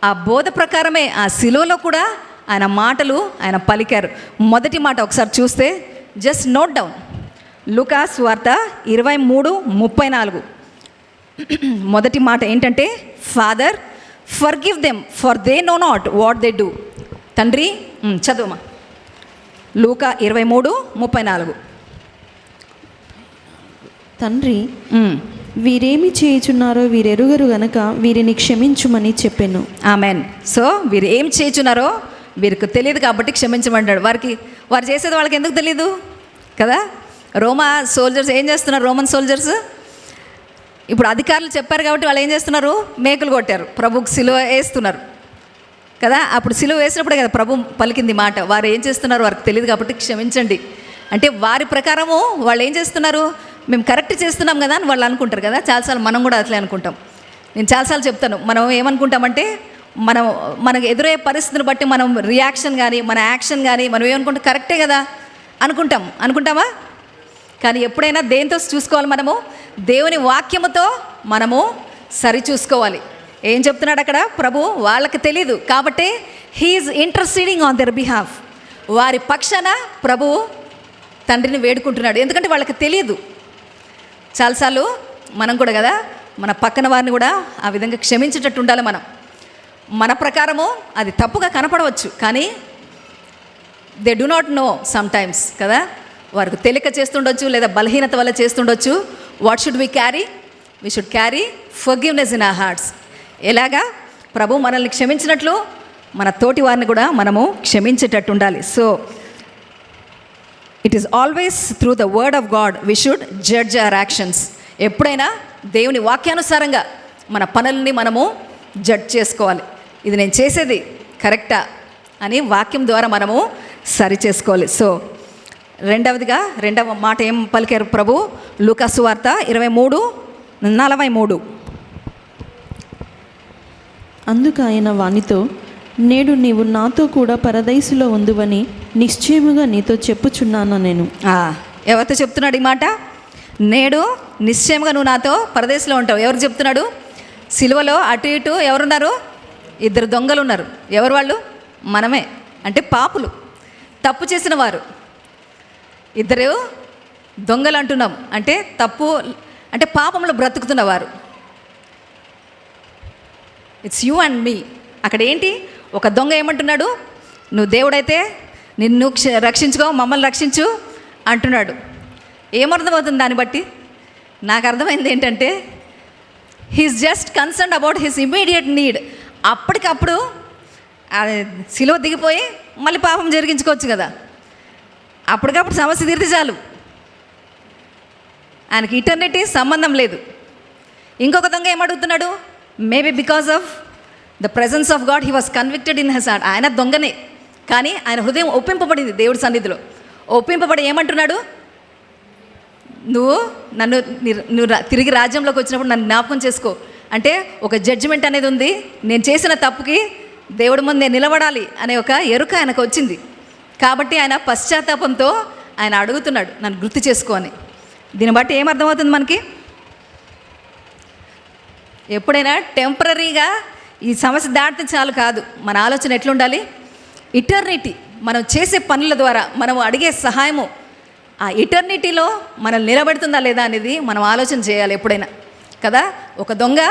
ఆ బోధ ప్రకారమే ఆ సిలువలో కూడా ఆయన మాటలు ఆయన పలికారు. మొదటి మాట ఒకసారి చూస్తే జస్ట్ నోట్ డౌన్. లూకా సువార్త 23:34. మొదటి మాట ఏంటంటే, father forgive them for they know not what they do. తండ్రి, చదువుమా. లూకా 23:34. తండ్రి, వీరేమి చేయుచున్నారో వీరెరుగరు గనక వీరిని క్షమించుమని చెప్పాను. ఆమెన్. సో వీరు ఏం చేయుచున్నారో వీరికి తెలియదు కాబట్టి క్షమించమంటాడు. వారు చేసేది వాళ్ళకి ఎందుకు తెలియదు కదా. రోమా సోల్జర్స్ ఏం చేస్తున్నారు? రోమన్ సోల్జర్స్ ఇప్పుడు అధికారులు చెప్పారు కాబట్టి వాళ్ళు ఏం చేస్తున్నారు? మేకులు కొట్టారు, ప్రభుకు సిలువ వేస్తున్నారు కదా. అప్పుడు సిలువ వేసినప్పుడే కదా ప్రభు పలికింది మాట. వారు ఏం చేస్తున్నారు వారికి తెలియదు కాబట్టి క్షమించండి అంటే వారి ప్రకారము వాళ్ళు ఏం చేస్తున్నారు, మేము కరెక్ట్ చేస్తున్నాం కదా అని వాళ్ళు అనుకుంటారు కదా. చాలాసార్లు మనం కూడా అట్లే అనుకుంటాం. నేను చాలాసార్లు చెప్తాను, మనం ఏమనుకుంటామంటే మనకు ఎదురయ్యే పరిస్థితిని బట్టి మనం రియాక్షన్ కానీ మన యాక్షన్ కానీ మనం ఏమనుకుంటాం, కరెక్టే కదా అనుకుంటామా? కానీ ఎప్పుడైనా దేంతో చూసుకోవాలి, మనము దేవుని వాక్యముతో మనము సరి చూసుకోవాలి. ఏం చెప్తున్నాడు అక్కడ ప్రభు, వాళ్ళకి తెలీదు కాబట్టి he's interceding on their behalf. వారి పక్షాన ప్రభు తండ్రిని వేడుకుంటున్నాడు, ఎందుకంటే వాళ్ళకి తెలియదు. చాలాసార్లు మనం కూడా కదా మన పక్కన వారిని కూడా ఆ విధంగా క్షమించేటట్టు ఉండాలి. మన ప్రకారము అది తప్పుగా కనపడవచ్చు, కానీ they do not know sometimes కదా, వారికి తెలియక చేస్తుండొచ్చు లేదా బలహీనత వల్ల చేస్తుండొచ్చు. What should we carry? We should carry forgiveness in our hearts. ఎలాగా ప్రభు మనల్ని క్షమించినట్లు మన తోటి వారిని కూడా మనము క్షమించేటట్టు ఉండాలి. So it is always through the word of God we should judge hour actions. ఎప్పుడైనా దేవుని వాక్యానుసారంగా మన పనుల్ని మనము జడ్జ్ చేసుకోవాలి. ఇది నేను చేసేది కరెక్టా అని వాక్యం ద్వారా మనము సరి చేసుకోవాలి. సో రెండవ మాట ఏం పలికారు ప్రభు? లూకా సువార్త 23:43. అందుకు ఆయన వానితో, నేడు నీవు నాతో కూడా పరదైసులో ఉందువని నిశ్చయముగా నీతో చెప్పుచున్నాను నేను. ఎవరితో చెప్తున్నాడు ఈ మాట? నేడు నిశ్చయముగా నువ్వు నాతో పరదేశంలో ఉంటావు. ఎవరు చెప్తున్నాడు? సిలువలో అటు ఇటు ఎవరున్నారు? 2 దొంగలు ఉన్నారు. ఎవరు వాళ్ళు? మనమే. అంటే పాపులు, తప్పు చేసిన వారు. 2 దొంగలు అంటున్నాం అంటే తప్పు అంటే పాపంలో బ్రతుకుతున్నవారు. ఇట్స్ యూ అండ్ మీ. అక్కడ ఏంటి, ఒక దొంగ ఏమంటున్నాడు? నువ్వు దేవుడైతే నిన్ను రక్షించుకో, మమ్మల్ని రక్షించు అంటున్నాడు. ఏమర్థమవుతుంది దాన్ని బట్టి? నాకు అర్థమైంది ఏంటంటే he's just concerned about his immediate need. అప్పటికప్పుడు సిలువ దిగిపోయి మళ్ళీ పాపం జరిగించుకోవచ్చు కదా, అప్పటికప్పుడు సమస్య తీరితే చాలు. ఆయనకి ఇటర్నిటీ సంబంధం లేదు. ఇంకొక దొంగ ఏమడుగుతున్నాడు? Maybe because of the presence of God he was convicted in his heart. ఆయన దొంగనే, కానీ ఆయన హృదయం ఒప్పింపబడింది దేవుడి సన్నిధిలో. ఒప్పింపబడి ఏమంటున్నాడు? నువ్వు తిరిగి రాజ్యంలోకి వచ్చినప్పుడు నన్ను జ్ఞాపకం చేసుకో. అంటే ఒక జడ్జిమెంట్ అనేది ఉంది. నేను చేసిన తప్పుకి దేవుడి ముందు నేను నిలబడాలి అనే ఒక ఎరుక ఆయనకు వచ్చింది. కాబట్టి ఆయన పశ్చాత్తాపంతో ఆయన అడుగుతున్నాడు, నన్ను గుర్తు చేసుకో అని. దీన్ని బట్టి ఏమర్థమవుతుంది మనకి? ఎప్పుడైనా టెంపరీగా ఈ సమస్య దాటితే చాలు కాదు. మన ఆలోచన ఎట్లుండాలి? ఇటర్నిటీ, మనం చేసే పనుల ద్వారా మనం అడిగే సహాయము ఆ ఇటర్నిటీలో మనల్ని నిలబెడుతుందా లేదా అనేది మనం ఆలోచన చేయాలి ఎప్పుడైనా కదా. ఒక దొంగ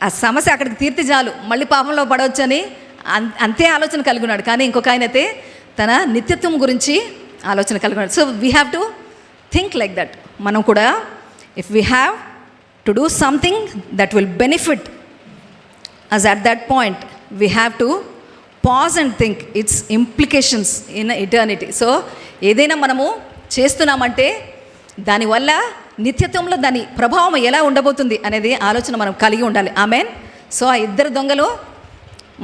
ఆ సమస్య అక్కడికి తీర్తి చాలు, మళ్ళీ పాపంలో పడవచ్చని అంతే ఆలోచన కలిగి ఉన్నాడు. కానీ ఇంకొక ఆయన అయితే తన నిత్యత్వం గురించి ఆలోచన కలిగి ఉన్నాడు. So we have to think like that. మనం కూడా if we have to do something that will benefit us at that point, we have to pause and think its implications in eternity. So ఏదైనా మనము చేస్తున్నామంటే దానివల్ల నిత్యత్వంలో దాని ప్రభావం ఎలా ఉండబోతుంది అనేది ఆలోచన మనం కలిగి ఉండాలి. ఆమెన్. సో ఆ 2 దొంగలు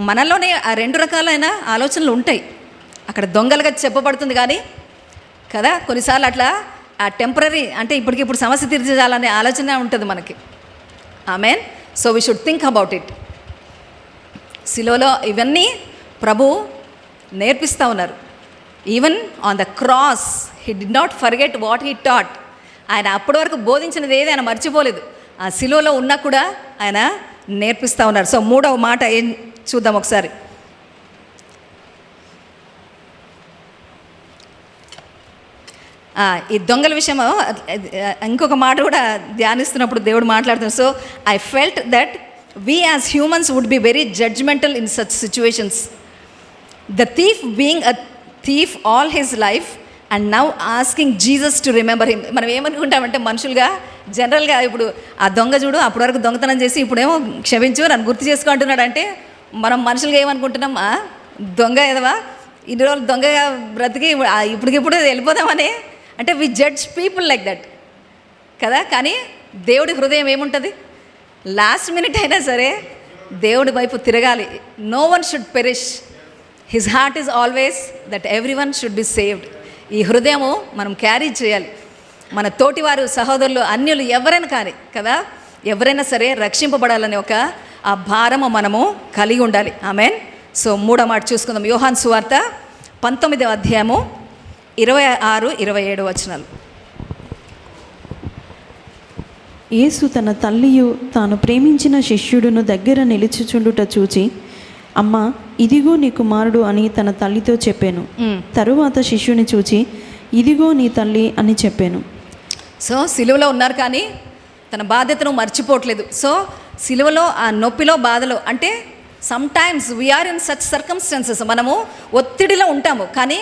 మనలోనే ఆ 2 రకాలైన ఆలోచనలు ఉంటాయి. అక్కడ దొంగలుగా చెప్పబడుతుంది కానీ కదా, కొన్నిసార్లు అట్లా ఆ టెంపరీ అంటే ఇప్పటికిప్పుడు సమస్య తీర్చాలనే ఆలోచన ఉంటుంది మనకి. Amen. So we should think about it. సిలువలో ఇవన్నీ ప్రభు నేర్పిస్తూ ఉన్నారు. Even on the cross he did not forget what he taught. ఆయన అప్పటి వరకు బోధించినది ఏది ఆయన మర్చిపోలేదు. ఆ సిలువలో ఉన్నా కూడా ఆయన నేర్పిస్తూ ఉన్నారు. సో 3వ మాట ఏం చూద్దాం ఒకసారి. ఈ దొంగల విషయం ఇంకొక మాట కూడా ధ్యానిస్తున్నప్పుడు దేవుడు మాట్లాడుతున్నారు. So I felt that we as humans would be very judgmental in such situations. The thief being a thief all his life and now asking Jesus to remember him. మనం ఏమనుకుంటామంటే మనుషులుగా జనరల్గా ఇప్పుడు ఆ దొంగ చూడు అప్పటి వరకు దొంగతనం చేసి ఇప్పుడేమో క్షమించు నన్ను గుర్తు చేసుకుంటున్నాడు అంటే మనం మనుషులుగా ఏమనుకుంటున్నాం? దొంగ ఏదవా ఇన్ని రోజులు దొంగగా బ్రతికి ఇప్పటికిప్పుడు వెళ్ళిపోదామని అంటే we judge people like that కదా. కానీ దేవుడి హృదయం ఏముంటుంది? లాస్ట్ మినిట్ అయినా సరే దేవుడి వైపు తిరగాలి. No one should perish. His heart is always that every one should be saved. ఈ హృదయము మనం క్యారీ చేయాలి. మన తోటివారు, సహోదరులు, అన్యులు ఎవరైనా కానీ కదా, ఎవరైనా సరే రక్షింపబడాలనే ఒక ఆ భారము మనము కలిగి ఉండాలి. ఆమేన్. సో 3వ మాట చూసుకుందాం. యోహాను సువార్త 19వ అధ్యాయము 26-27 వచనాలు. యేసు తన తల్లియు తాను ప్రేమించిన శిష్యుడును దగ్గర నిలుచుచుండుట చూచి, అమ్మా, ఇదిగో నీ కుమారుడు అని తన తల్లితో చెప్పాను. తరువాత శిష్యుని చూచి, ఇదిగో నీ తల్లి అని చెప్పాను. సో సిలువలో ఉన్నారు కానీ తన బాధ్యతను మర్చిపోవట్లేదు. సో సిలువలో ఆ నొప్పిలో, బాధలో, అంటే sometimes we're in such circumstances, మనము ఒత్తిడిలో ఉంటాము, కానీ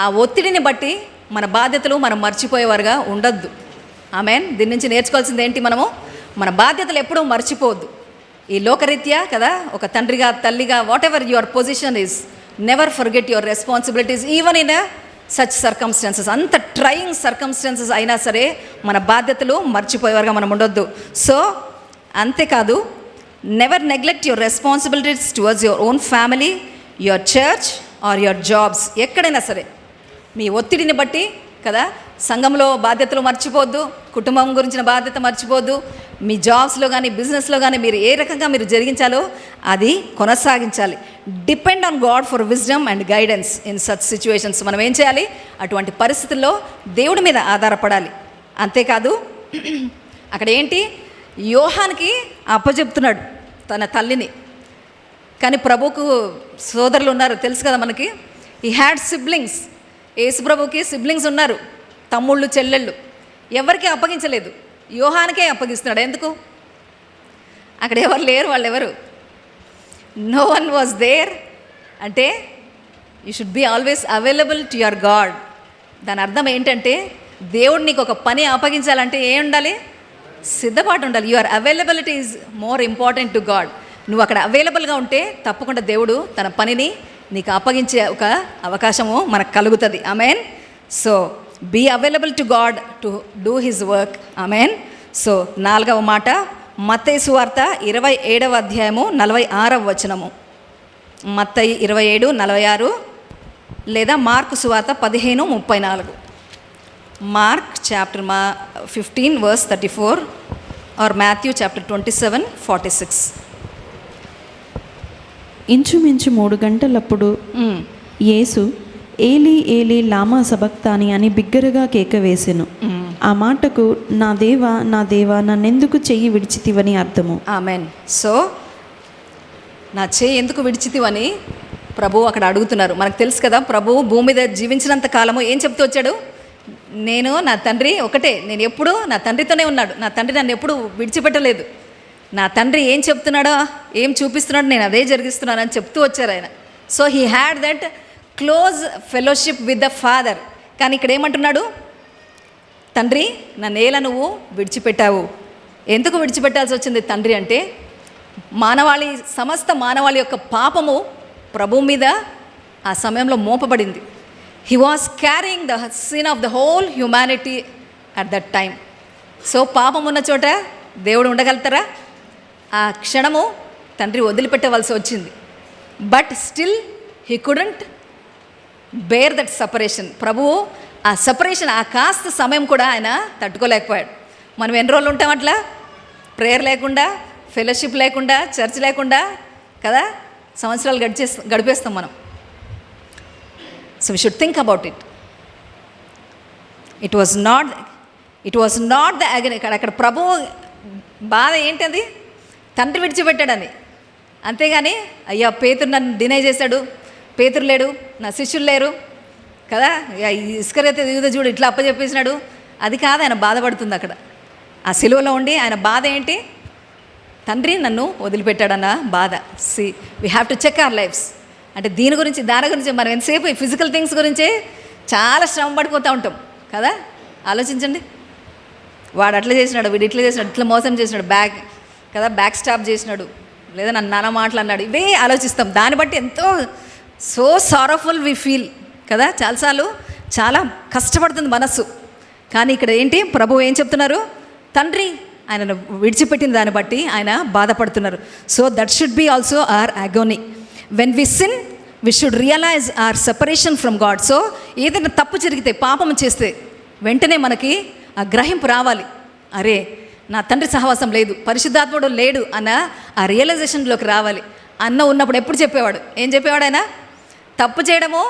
ఆ ఒత్తిడిని బట్టి మన బాధ్యతలు మనం మర్చిపోయేవారుగా ఉండొద్దు. ఆమేన్. దీని నుంచి నేర్చుకోవాల్సింది ఏంటి? మనము మన బాధ్యతలు ఎప్పుడూ మర్చిపోవద్దు. ఈ లోకరీత్యా కదా, ఒక తండ్రిగా, తల్లిగా, what ever your position is, never forget your responsibilities even in such circumstances. అంత ట్రయింగ్ సర్కమ్స్టాన్సెస్ అయినా సరే మన బాధ్యతలు మర్చిపోయేవారుగా మనం ఉండొద్దు. సో అంతేకాదు, never neglect your responsibilities towards your own family, your church or your jobs. ఎక్కడైనా సరే మీ ఒత్తిడిని బట్టి కదా, సంఘంలో బాధ్యతలు మర్చిపోవద్దు, కుటుంబం గురించిన బాధ్యత మర్చిపోవద్దు, మీ జాబ్స్లో కానీ బిజినెస్లో కానీ మీరు ఏ రకంగా మీరు జరిగించాలో అది కొనసాగించాలి. Depend on God for wisdom and guidance in such situations. మనం ఏం చేయాలి? అటువంటి పరిస్థితుల్లో దేవుడి మీద ఆధారపడాలి. అంతేకాదు, అక్కడ ఏంటి, యోహానికి అప్పచెప్తున్నాడు తన తల్లిని. కానీ ప్రభువుకు సోదరులు ఉన్నారు, తెలుసు కదా మనకి. ఈ హ్యాడ్ సిబ్లింగ్స్. యేసు ప్రభుకి సిబ్లింగ్స్ ఉన్నారు, తమ్ముళ్ళు, చెల్లెళ్ళు. ఎవరికి అప్పగించలేదు, యోహానికే అప్పగిస్తున్నాడు. ఎందుకు? అక్కడ ఎవరు లేరు, వాళ్ళు ఎవరు? No one was there. అంటే you should be always available to your God. దాని అర్థం ఏంటంటే, దేవుడు నీకు ఒక పని అప్పగించాలంటే ఏం ఉండాలి? సిద్ధపాటు ఉండాలి. Your availability is more important to God. నువ్వు అక్కడ అవైలబుల్గా ఉంటే తప్పకుండా దేవుడు తన పనిని నీకు అప్పగించే ఒక అవకాశము మనకు కలుగుతుంది. Amen. So be available to God to do his work. Amen. So 4వ మాట, మత్తయి సువార్త 27వ అధ్యాయము 46వ వచనము. మత్తయి 27:46 లేదా మార్కు సువార్త 15:34. Mark chapter 15:34 or Matthew chapter 27:46. ఇంచుమించు 3 గంటలప్పుడు యేసు ఏలీ ఏలీ లామా సబక్తాని అని బిగ్గరగా కేక వేసెను. ఆ మాటకు, నా దేవా, నా దేవా, నన్నెందుకు చెయ్యి విడిచితివని అర్థము. ఆమెన్. సో నా చెయ్యి ఎందుకు విడిచితివని ప్రభువు అక్కడ అడుగుతున్నారు. మనకు తెలుసు కదా, ప్రభువు భూమి మీద జీవించినంత కాలము ఏం చెప్తూ వచ్చాడు? నేను, నా తండ్రి ఒకటే. నేను ఎప్పుడు నా తండ్రితోనే ఉన్నాడు. నా తండ్రి నన్ను ఎప్పుడు విడిచిపెట్టలేదు. నా తండ్రి ఏం చెప్తున్నాడో, ఏం చూపిస్తున్నాడో నేను అదే జరిగిస్తున్నానని చెప్తూ వచ్చారు ఆయన. So he had that close fellowship with the father. కానీ ఇక్కడ ఏమంటున్నాడు? తండ్రి, నన్ను ఏలా నువ్వు విడిచిపెట్టావు. ఎందుకు విడిచిపెట్టాల్సి వచ్చింది తండ్రి అంటే, సమస్త మానవాళి యొక్క పాపము ప్రభు మీద ఆ సమయంలో మోపబడింది. He was carrying the sin of the whole humanity at that time. So పాపం ఉన్న చోట దేవుడు ఉండగలుగుతారా? ఆ క్షణము తండ్రి వదిలిపెట్టవలసి వచ్చింది. But still he couldn't bear that separation. ప్రభువు ఆ సపరేషన్, ఆ కాస్త సమయం కూడా ఆయన తట్టుకోలేకపోయాడు. మనం ఎన్ని రోజులు ఉంటాం అట్లా? ప్రేయర్ లేకుండా, ఫెలోషిప్ లేకుండా, చర్చ్ లేకుండా కదా సంవత్సరాలు గడిపేస్తాం మనం. So we should think about it. It was not the agony. అక్కడ ప్రభువు బాధ ఏంటది? తండ్రి విడిచిపెట్టాడని. అంతేగాని అయ్యా పేతురు నన్ను డినై చేశాడు, పేతురు లేడు, నా శిష్యులు లేరు కదా, ఇస్కరియోతు యూదా చూడు ఇట్లా అప్పచెప్పేసినాడు, అది కాదు ఆయన బాధపడుతుంది అక్కడ. ఆ సిలువలో ఉండి ఆయన బాధ ఏంటి? తండ్రి నన్ను వదిలిపెట్టాడన్న బాధ. See we have to check our lives. అంటే దాని గురించి మనం ఎంతసేపు ఈ ఫిజికల్ థింగ్స్ గురించే చాలా శ్రమ పడిపోతూ ఉంటాం కదా. ఆలోచించండి, వాడు అట్లా చేసినాడు, వీడు ఇట్లా చేసినాడు, ఇట్లా మోసం చేసినాడు, బ్యాక్ స్టాప్ చేసినాడు, లేదా నన్ను నాన్న మాటలు అన్నాడు, ఇవే ఆలోచిస్తాం. దాన్ని బట్టి ఎంతో సో సారోఫుల్ వి ఫీల్ కదా. చాలాసార్లు చాలా కష్టపడుతుంది మనస్సు. కానీ ఇక్కడ ఏంటి, ప్రభు ఏం చెప్తున్నారు? తండ్రి ఆయనను విడిచిపెట్టిన దాన్ని బట్టి ఆయన బాధపడుతున్నారు. So that should be also our agony. When we sin we should realize our separation from God. So ఏదైనా తప్పు జరిగితే, పాపం చేస్తే వెంటనే మనకి ఆ గ్రహింపు రావాలి. అరే, నా తండ్రి సహవాసం లేదు, పరిశుద్ధాత్ముడు లేడు అన్న ఆ రియలైజేషన్లోకి రావాలి. అన్న ఉన్నప్పుడు ఎప్పుడు చెప్పేవాడు, ఏం చెప్పేవాడు ఆయన? తప్పు చేయడము,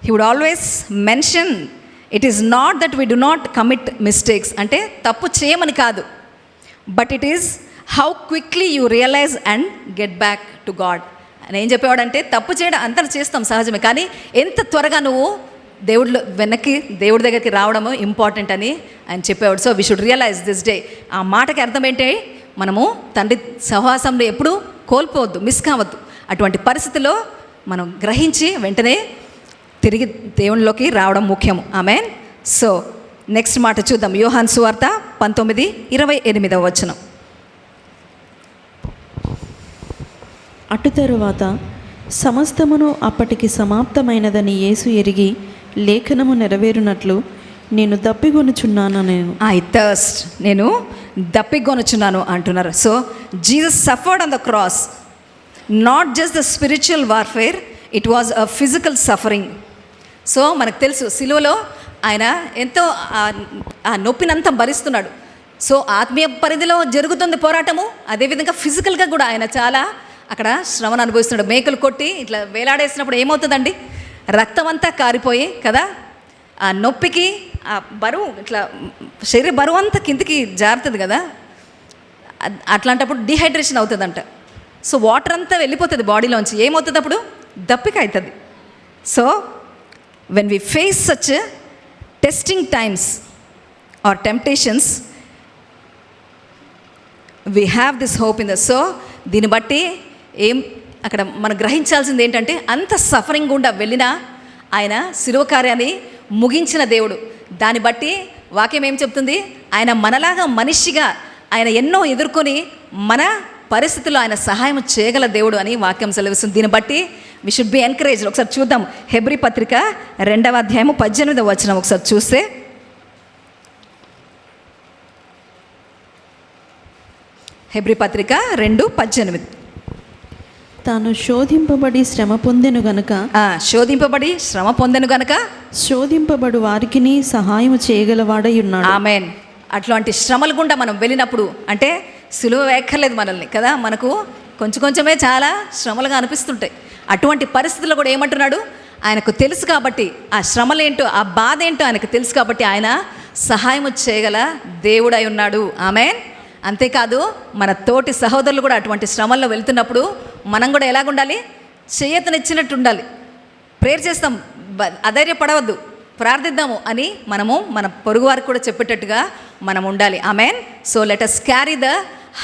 he would always mention it is not that we do not commit mistakes, అంటే తప్పు చేయమని కాదు, but it is how quickly you realize and get back to God అని ఏం చెప్పేవాడంటే, తప్పు చేయడం అంతా చేస్తాం సహజమే, కానీ ఎంత త్వరగా నువ్వు దేవుడి దగ్గరికి రావడము ఇంపార్టెంట్ అని ఆయన చెప్పేవాడు. So we should realize this day. ఆ మాటకి అర్థం ఏంటి? మనము తండ్రి సహవాసంలో ఎప్పుడూ కోల్పోవద్దు, మిస్ కావద్దు. అటువంటి పరిస్థితిలో మనం గ్రహించి వెంటనే తిరిగి దేవునిలోకి రావడం ముఖ్యము. ఆమేన్. సో నెక్స్ట్ మాట చూద్దాం. యోహాను సువార్త 19:28. అటు తరువాత సమస్తమును అప్పటికి సమాప్తమైనదని యేసు ఎరిగి లేఖనము నెరవేరునట్లు నేను దప్పిగొనుచున్నాను. ఐ థర్స్ట్, నేను దప్పిగొనుచున్నాను అంటున్నారు. So Jesus suffered on the cross, not just the spiritual warfare, it was a physical suffering. So మనకు తెలుసు సిలువలో ఆయన ఎంతో ఆ నొప్పినంతా భరిస్తున్నాడు. సో ఆత్మీయ పరిధిలో జరుగుతుంది పోరాటము, అదేవిధంగా ఫిజికల్గా కూడా ఆయన చాలా అక్కడ శ్రమను అనుభవిస్తున్నాడు. మేకలు కొట్టి ఇట్లా వేలాడేసినప్పుడు ఏమవుతుందండి? రక్తం అంతా కారిపోయి కదా, ఆ నొప్పికి ఆ బరువు ఇట్లా శరీర బరువు అంతా కిందికి జారుతుంది కదా, అట్లాంటప్పుడు డిహైడ్రేషన్ అవుతుందంట. సో వాటర్ అంతా వెళ్ళిపోతుంది బాడీలోంచి, ఏమవుతుంది అప్పుడు? దప్పిక అవుతుంది. So when we face such testing times or temptations, we have this hope in the. So దీన్ని బట్టి అక్కడ మనం గ్రహించాల్సింది ఏంటంటే, అంత సఫరింగ్ గుండా వెళ్ళినా ఆయన శిలువ కార్యాన్ని ముగించిన దేవుడు. దాన్ని బట్టి వాక్యం ఏం చెప్తుంది? ఆయన మనలాగా మనిషిగా ఆయన ఎన్నో ఎదుర్కొని మన పరిస్థితుల్లో ఆయన సహాయం చేయగల దేవుడు అని వాక్యం సెలవిస్తుంది. దీన్ని బట్టి వి షుడ్ బి ఎన్కరేజ్డ్. ఒకసారి చూద్దాం. హెబ్రీ పత్రిక 2:18 ఒకసారి చూస్తే, హెబ్రీ పత్రిక 2:18. తాను శోధింపబడి శ్రమ పొందెను గనుక, శోధింపబడి శ్రమ పొందెను గనుక శోధింపబడు వారికిని సహాయం చేయగలవాడై ఉన్నాడు. ఆమేన్. అట్లాంటి శ్రమల గుండా మనం వెళ్ళినప్పుడు, అంటే సులువ వేక్కర్లేదు మనల్ని కదా, మనకు కొంచెం కొంచెమే చాలా శ్రమలుగా అనిపిస్తుంటాయి. అటువంటి పరిస్థితుల్లో కూడా ఏమంటున్నాడు? ఆయనకు తెలుసు కాబట్టి, ఆ శ్రమలేంటో, ఆ బాధ ఏంటో ఆయనకు తెలుసు కాబట్టి ఆయన సహాయం చేయగల దేవుడై ఉన్నాడు. ఆమేన్. అంతేకాదు మన తోటి సహోదరులు కూడా అటువంటి శ్రమల్లో వెళ్తున్నప్పుడు మనం కూడా ఎలాగుండాలి? చేయతనిచ్చినట్టు ఉండాలి. ప్రేయర్ చేస్తాం, అధైర్యపడవద్దు, ప్రార్థిద్దాము అని మనము మన పొరుగు వారికి కూడా చెప్పేటట్టుగా మనం ఉండాలి. Amen. So let us carry the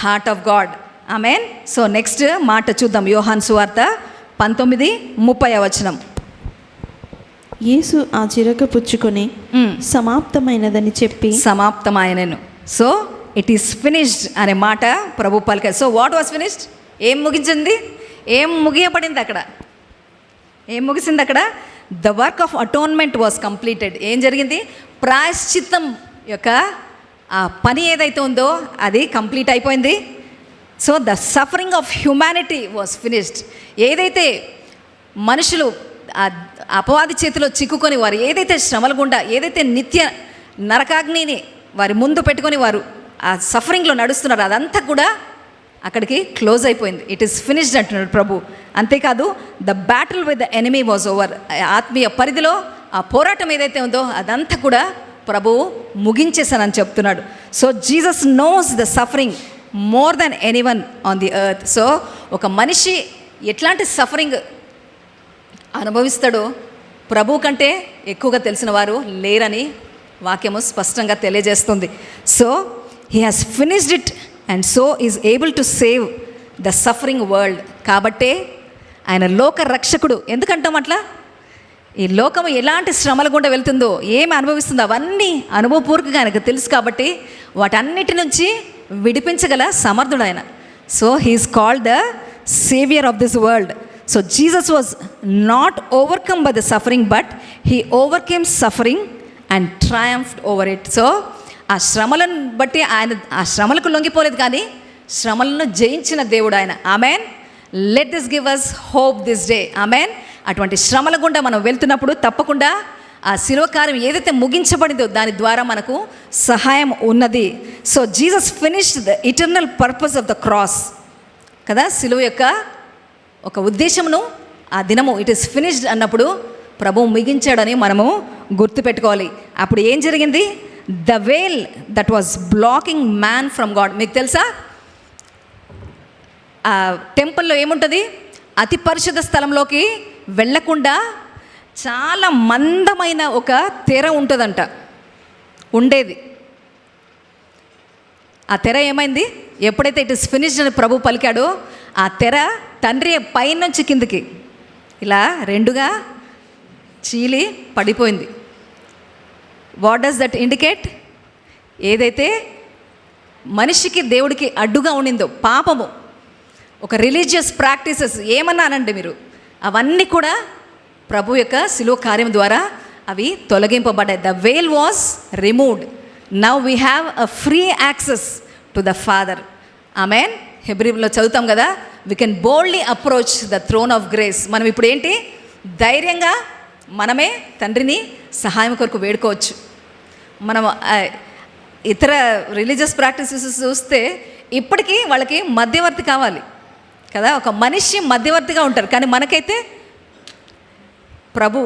heart of God. Amen. So next మాట చూద్దాం. యోహాను సువార్త 19:30. యేసు ఆ చిరక పుచ్చుకొని సమాప్తమైనదని చెప్పి, సమాప్తమైనను. సో ఇట్ ఈస్ ఫినిష్డ్ అనే మాట ప్రభు పలికారు. So what was finished? ఏం ముగించింది? ఏం ముగియబడింది అక్కడ? ఏం ముగిసింది అక్కడ? The work of atonement was completed. ఏం జరిగింది? ప్రాయశ్చిత్తం యొక్క ఆ పని ఏదైతే ఉందో అది కంప్లీట్ అయిపోయింది. So the suffering of humanity was finished. ఏదైతే మనుషులు అపవాది చేతిలో చిక్కుకొని వారు ఏదైతే శ్రమల గుండా, ఏదైతే నిత్య నరకాగ్నిని వారి ముందు పెట్టుకొని వారు ఆ సఫరింగ్లో నడుస్తున్నారు, అదంతా కూడా అక్కడికి క్లోజ్ అయిపోయింది. ఇట్ ఈస్ ఫినిష్డ్ అంటున్నాడు ప్రభు. అంతేకాదు the battle with the enemy was over. ఆత్మీయ పరిధిలో ఆ పోరాటం ఏదైతే ఉందో అదంతా కూడా ప్రభువు ముగించేశానని చెప్తున్నాడు. So Jesus knows the suffering more than anyone on the earth. So ఒక మనిషి ఎట్లాంటి సఫరింగ్ అనుభవిస్తాడో ప్రభు కంటే ఎక్కువగా తెలిసిన వారు లేరని వాక్యము స్పష్టంగా తెలియజేస్తుంది. So he has finished it and so is able to save the suffering world. కాబట్టే ఆయన లోక రక్షకుడు. ఎందుకంటాం అట్లా? ఈ లోకము ఎలాంటి శ్రమల గుండా వెళ్తుందో, ఏమి అనుభవిస్తుందో అవన్నీ అనుభవపూర్వకంగా ఆయనకు తెలుసు కాబట్టి వాటన్నిటి నుంచి విడిపించగల సమర్థుడు ఆయన. So he is called the saviour of this world. So Jesus was not overcome by the suffering, but he overcame suffering and triumphed over it. So ఆ శ్రమలను బట్టి ఆయన ఆ శ్రమలకు లొంగిపోలేదు, కానీ శ్రమలను జయించిన దేవుడు ఆయన. Amen. Let this give us hope this day. Amen. అటువంటి శ్రమల గుండా మనం వెళ్తున్నప్పుడు తప్పకుండా ఆ శిలువ కార్యం ఏదైతే ముగించబడిందో దాని ద్వారా మనకు సహాయం ఉన్నది. So Jesus finished the eternal purpose of the cross కదా. శిలువ యొక్క ఒక ఉద్దేశమును ఆ దినము ఇట్ ఈస్ ఫినిష్డ్ అన్నప్పుడు ప్రభువు ముగించాడని మనము గుర్తుపెట్టుకోవాలి. అప్పుడు ఏం జరిగింది? The whale that was blocking man from God. మీకు తెలుసా ఆ టెంపుల్లో ఏముంటుంది? అతి పరిశుద్ధ స్థలంలోకి వెళ్ళకుండా చాలా మందమైన ఒక తెర ఉంటుందంట, ఉండేది. ఆ తెర ఏమైంది? ఎప్పుడైతే ఇట్ ఇస్ ఫినిష్డ్ అని ప్రభు పలికాడో ఆ తెర తండ్రి పైనుంచి కిందకి ఇలా రెండుగా చీలి పడిపోయింది. What does that indicate? ఏదైతే మనిషికి దేవుడికి అడ్డుగా ఉండిందో పాపము, ఒక రిలీజియస్ ప్రాక్టీసెస్ ఏమన్నానండి మీరు, అవన్నీ కూడా ప్రభు యొక్క శిలువ కార్యం ద్వారా అవి తొలగింపబడ్డాయి. The veil was removed. Now we have a free access to the father. Amen. హెబ్రీలో చదువుతాం కదా, we can boldly approach the throne of grace. మనం ఇప్పుడు ఏంటి? ధైర్యంగా మనమే తండ్రిని సహాయం కొరకు వేడుకోవచ్చు. మనం ఇతర రిలీజియస్ ప్రాక్టీసెస్ చూస్తే ఇప్పటికీ వాళ్ళకి మధ్యవర్తి కావాలి కదా, ఒక మనిషి మధ్యవర్తిగా ఉంటారు. కానీ మనకైతే ప్రభు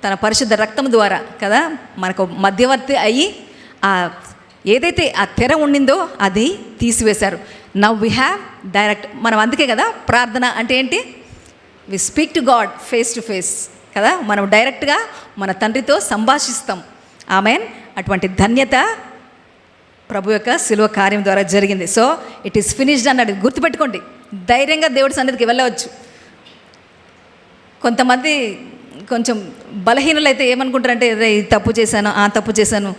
తన పరిశుద్ధ రక్తం ద్వారా కదా మనకు మధ్యవర్తి అయ్యి ఆ ఏదైతే ఆ తెర ఉండిందో అది తీసివేశారు. Now we have direct. మనం అందుకే కదా ప్రార్థన అంటే ఏంటి? We speak to God face to face కదా, మనం డైరెక్ట్గా మన తండ్రితో సంభాషిస్తాం. ఆమెన్. అటువంటి ధన్యత ప్రభు యొక్క శిలువ కార్యం ద్వారా జరిగింది. సో ఇట్ ఈస్ ఫినిష్డ్ అన్నాడు. గుర్తుపెట్టుకోండి, ధైర్యంగా దేవుడి సన్నిధికి వెళ్ళవచ్చు. కొంతమంది కొంచెం బలహీనులైతే ఏమనుకుంటారంటే, ఈ తప్పు చేశాను, ఆ తప్పు చేశాను,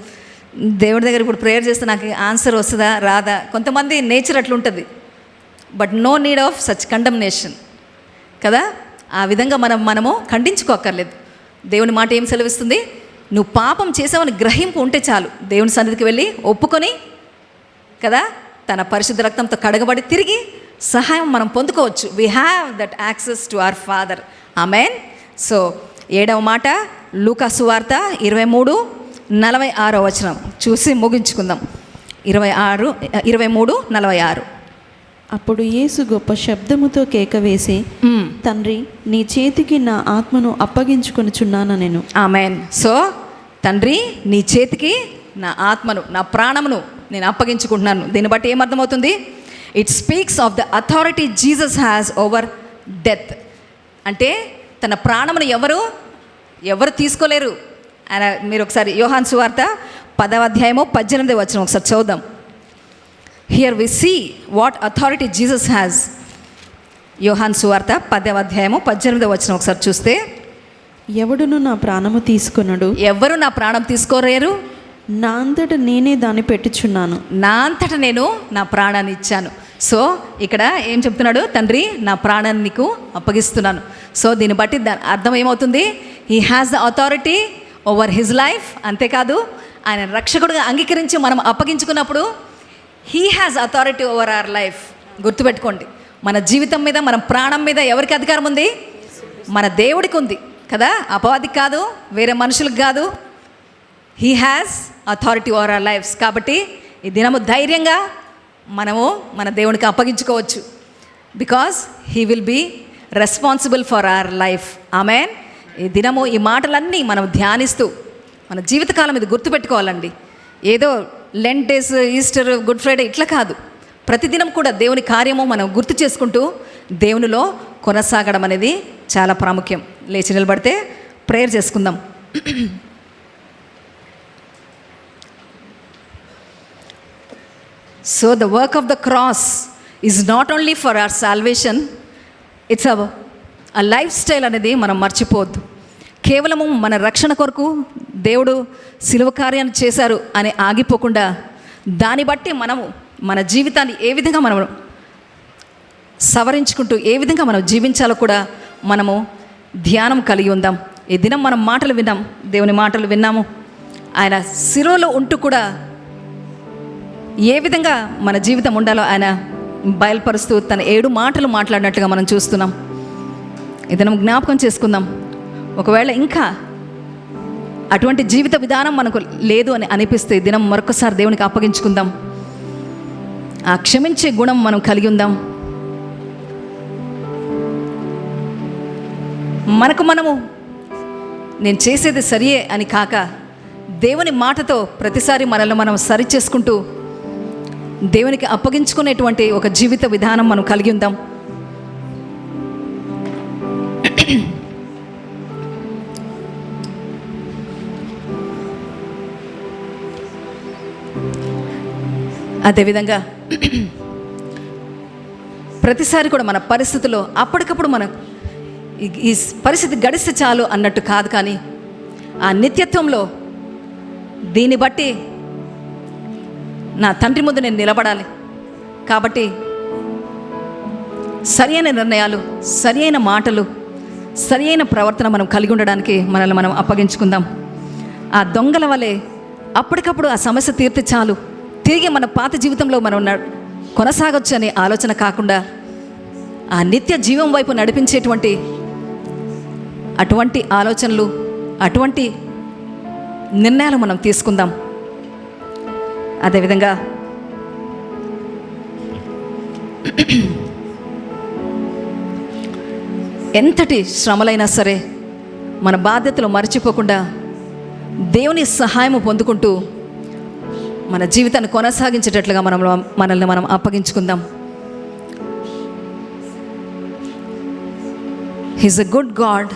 దేవుడి దగ్గర ఇప్పుడు ప్రేయర్ చేస్తే నాకు ఆన్సర్ వస్తుందా రాదా. కొంతమంది నేచర్ అట్లుంటుంది. But no need of such condemnation కదా. ఆ విధంగా మనము ఖండించుకోక్కర్లేదు. దేవుని మాట ఏం సెలవిస్తుంది? నువ్వు పాపం చేసావని గ్రహింపు ఉంటే చాలు, దేవుని సన్నిధికి వెళ్ళి ఒప్పుకొని కదా తన పరిశుద్ధ రక్తంతో కడగబడి తిరిగి సహాయం మనం పొందుకోవచ్చు. We have that access to our father. Amen. So 7వ మాట లూకా సువార్త 23:46 చూసి ముగించుకుందాం. 23:46. అప్పుడు యేసు గొప్ప శబ్దముతో కేక వేసి, తండ్రి నీ చేతికి నా ఆత్మను అప్పగించుకొనుచున్నాను నేను. ఆమెన్. సో తండ్రి నీ చేతికి నా ఆత్మను, నా ప్రాణమును నేను అప్పగించుకుంటున్నాను. దీన్ని బట్టి ఏమర్థమవుతుంది? It speaks of the authority Jesus has over death. అంటే తన ప్రాణమును ఎవరు తీసుకోలేరు. మీరు ఒకసారి యోహాను సువార్త 10వ అధ్యాయము 18 ఒకసారి చదువుదాం. Here we see what authority Jesus has. యోహాను సువార్త 10వ అధ్యాయము 18 ఒకసారి చూస్తే, ఎవడును నా ప్రాణము తీసుకొనడు. ఎవరు నా ప్రాణం తీసుకోలేరు. నా అంతట నేనే దాన్ని పెట్టుచున్నాను. నా అంతట నేను నా ప్రాణాన్ని ఇచ్చాను. సో ఇక్కడ ఏం చెప్తున్నాడు? తండ్రి నా ప్రాణాన్ని నీకు అప్పగిస్తున్నాను. సో దీన్ని బట్టి అర్థం ఏమవుతుంది? He has the authority over his life. అంతేకాదు ఆయన రక్షకుడుగా అంగీకరించి మనం అప్పగించుకున్నప్పుడు he has authority over our life. గుర్తుపెట్టుకోండి, మన జీవితం మీద, మన ప్రాణం మీద ఎవరికి అధికారం ఉంది? మన దేవుడికి ఉంది కదా, అపవాదికి కాదు, వేరే మనుషులకు కాదు. He has authority over our lives. కాబట్టి ఈ దినము ధైర్యంగా మనము మన దేవునికి అప్పగించుకోవచ్చు. Because he will be responsible for our life. Amen. ఈ దినము ఈ మాటలన్నీ మనం ధ్యానిస్తూ మన జీవితకాలం ఇది గుర్తుపెట్టుకోవాలండి. ఏదో Lent days, Easter, Good Friday ఇట్లా కాదు. ప్రతిదినం కూడా దేవుని కార్యము మనం గుర్తు చేసుకుంటూ దేవునిలో కొనసాగడం అనేది చాలా ప్రాముఖ్యం. లేచి నిలబడితే ప్రేయర్ చేసుకుందాం. So the work of the cross is not only for our salvation, it's a lifestyle అనేది మనం మర్చిపోవద్దు. కేవలము మన రక్షణ కొరకు దేవుడు శిలువ కార్యాన్ని చేశారు అని ఆగిపోకుండా దాన్ని బట్టి మనము మన జీవితాన్ని ఏ విధంగా మనం సవరించుకుంటూ ఏ విధంగా మనం జీవించాలో కూడా మనము ధ్యానం కలిగి ఉందాం. ఈ దినం మనం మాటలు విన్నాం, దేవుని మాటలు విన్నాము. ఆయన శిలువలో ఉంటూ కూడా ఏ విధంగా మన జీవితం ఉండాలో ఆయన బయలుపరుస్తూ తన 7 మాటలు మాట్లాడినట్లుగా మనం చూస్తున్నాం. ఇది మనం జ్ఞాపకం చేసుకుందాం. ఒకవేళ ఇంకా అటువంటి జీవిత విధానం మనకు లేదు అని అనిపిస్తే దినం మరొకసారి దేవునికి అప్పగించుకుందాం. ఆ క్షమించే గుణం మనం కలిగి ఉందాం. మనము నేను చేసేది సరియే అని కాక దేవుని మాటతో ప్రతిసారి మనల్ని మనం సరి చేసుకుంటూ దేవునికి అప్పగించుకునేటువంటి ఒక జీవిత విధానం మనం కలిగి ఉందాం. అదేవిధంగా ప్రతిసారి కూడా మన పరిస్థితుల్లో అప్పటికప్పుడు మన ఈ పరిస్థితి గడిస్తే చాలు అన్నట్టు కాదు, కానీ ఆ నిత్యత్వంలో దీన్ని బట్టి నా తండ్రి ముందు నేను నిలబడాలి. కాబట్టి సరి అయిన నిర్ణయాలు, సరి అయిన మాటలు, సరి అయిన ప్రవర్తన మనం కలిగి ఉండడానికి మనల్ని మనం అప్పగించుకుందాం. ఆ దొంగల వలె అప్పటికప్పుడు ఆ సమస్య తీర్తే చాలు, తిరిగి మన పాత జీవితంలో మనం కొనసాగొచ్చు అనే ఆలోచన కాకుండా ఆ నిత్య జీవం వైపు నడిపించేటువంటి అటువంటి ఆలోచనలు, అటువంటి నిర్ణయాలు మనం తీసుకుందాం. అదేవిధంగా ఎంతటి శ్రమలైనా సరే మన బాధ్యతలు మర్చిపోకుండా దేవుని సహాయం పొందుకుంటూ మన జీవితాన్ని కొనసాగించేటట్లుగా మనల్ని మనం అప్పగించుకుందాం. He's a good God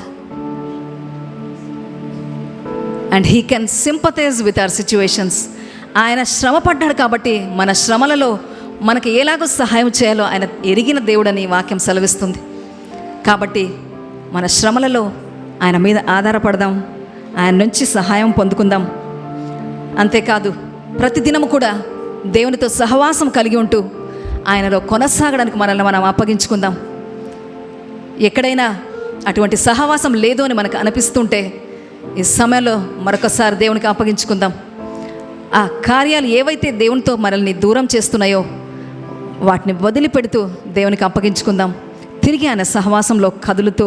and he can sympathize with our situations. ఆయన శ్రమ పడ్డాడు కాబట్టి మన శ్రమలలో మనకు ఎలాగో సహాయం చేయాలో ఆయన ఎరిగిన దేవుడని వాక్యం సెలవిస్తుంది. కాబట్టి మన శ్రమలలో ఆయన మీద ఆధారపడదాం, ఆయన నుంచి సహాయం పొందుకుందాం. అంతేకాదు ప్రతిదినము కూడా దేవునితో సహవాసం కలిగి ఉంటూ ఆయనలో కొనసాగడానికి మనల్ని మనం అప్పగించుకుందాం. ఎక్కడైనా అటువంటి సహవాసం లేదు అని మనకు అనిపిస్తుంటే ఈ సమయంలో మరొకసారి దేవునికి అప్పగించుకుందాం. ఆ కార్యాలు ఏవైతే దేవునితో మనల్ని దూరం చేస్తున్నాయో వాటిని వదిలిపెడుతూ దేవునికి అప్పగించుకుందాం. తిరిగి ఆయన సహవాసంలో కదులుతూ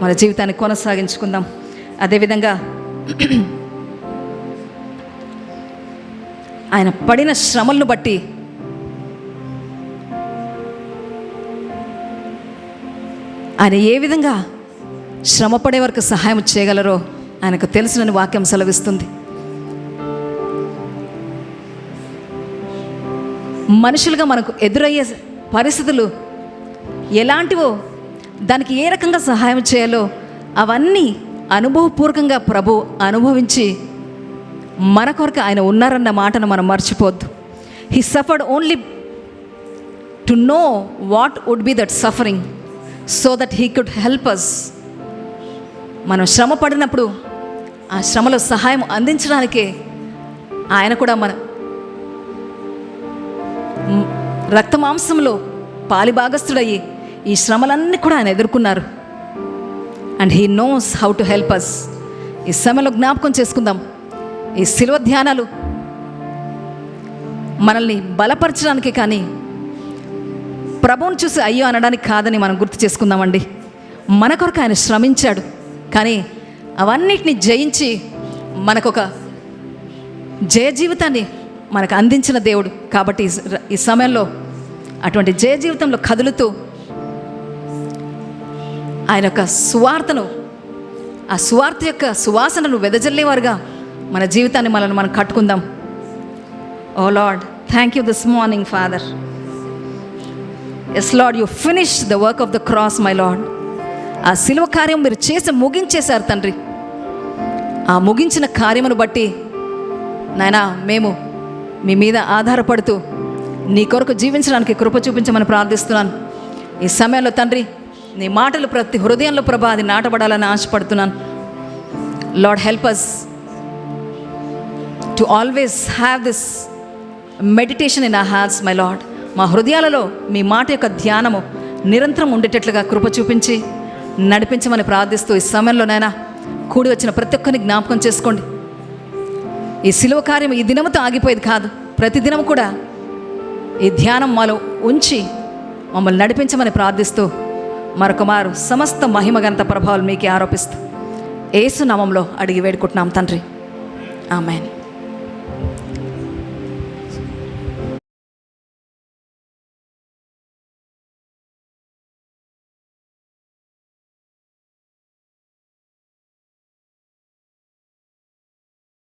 మన జీవితాన్ని కొనసాగించుకుందాం. అదేవిధంగా ఆయన పడిన శ్రమలను బట్టి ఆయన ఏ విధంగా శ్రమ పడే వరకు సహాయం చేయగలరో ఆయనకు తెలుసునని వాక్యం సెలవిస్తుంది. మనుషులుగా మనకు ఎదురయ్యే పరిస్థితులు ఎలాంటివో, దానికి ఏ రకంగా సహాయం చేయాలో అవన్నీ అనుభవపూర్వకంగా ప్రభు అనుభవించి మన కొరకు ఆయన ఉన్నారన్న మాటను మనం మర్చిపోద్దు. He suffered only to know what would be that suffering so that he could help us. మనం శ్రమ పడినప్పుడు ఆ శ్రమలో సహాయం అందించడానికే ఆయన కూడా మన రక్తమాంసంలో పాలిభాగస్థుడయ్యి ఈ శ్రమలన్నీ కూడా ఆయన ఎదుర్కొన్నారు. And he knows how to help us. ఈ సమయంలో జ్ఞాపకం చేసుకుందాం. ఈ శిలువ ధ్యానాలు మనల్ని బలపరచడానికి కానీ ప్రభువుని చూసి అయ్యో అనడానికి కాదని మనం గుర్తు చేసుకుందామండి. మన కొరకు ఆయన శ్రమించాడు, కానీ అవన్నిటిని జయించి మనకొక జయ జీవితాన్ని మనకు అందించిన దేవుడు. కాబట్టి ఈ సమయంలో అటువంటి జయ జీవితంలో కదులుతూ ఆయన యొక్క సువార్తను, ఆ సువార్త యొక్క సువాసనను వెదజల్లేవారుగా మన జీవితాన్ని మనం కట్టుకుందాం. Oh lord, thank you this morning father. Yes lord, you finish the work of the cross my lord. ఆ శిలువ కార్యం మీరు చేసి ముగించేశారు తండ్రి. ఆ ముగించిన కార్యమును బట్టి నాయనా మేము మీ మీద ఆధారపడుతూ నీ కొరకు జీవించడానికి కృప చూపించమని ప్రార్థిస్తున్నాను. ఈ సమయంలో తండ్రి నీ మాటలు ప్రతి హృదయంలో ప్రభా అది నాటబడాలని ఆశపడుతున్నాను. Lord, help us to always have this meditation in our hearts my Lord. మా హృదయాలలో మీ మాట యొక్క ధ్యానము నిరంతరం ఉండేటట్లుగా కృప చూపించి నడిపించమని ప్రార్థిస్తూ ఈ సమయంలోనైనా కూడి వచ్చిన ప్రతి ఒక్కరిని జ్ఞాపకం చేసుకోండి. ఈ శిలువ కార్యం ఈ దినముతో ఆగిపోయేది కాదు. ప్రతిదినం కూడా ఈ ధ్యానం మాలో ఉంచి మమ్మల్ని నడిపించమని ప్రార్థిస్తూ మరొకమారు సమస్త మహిమ ఘనత ప్రభావాలు మీకే ఆరోపిస్తూ యేసు నామంలో అడిగి వేడుకుంటున్నాం తండ్రి. ఆమెన్.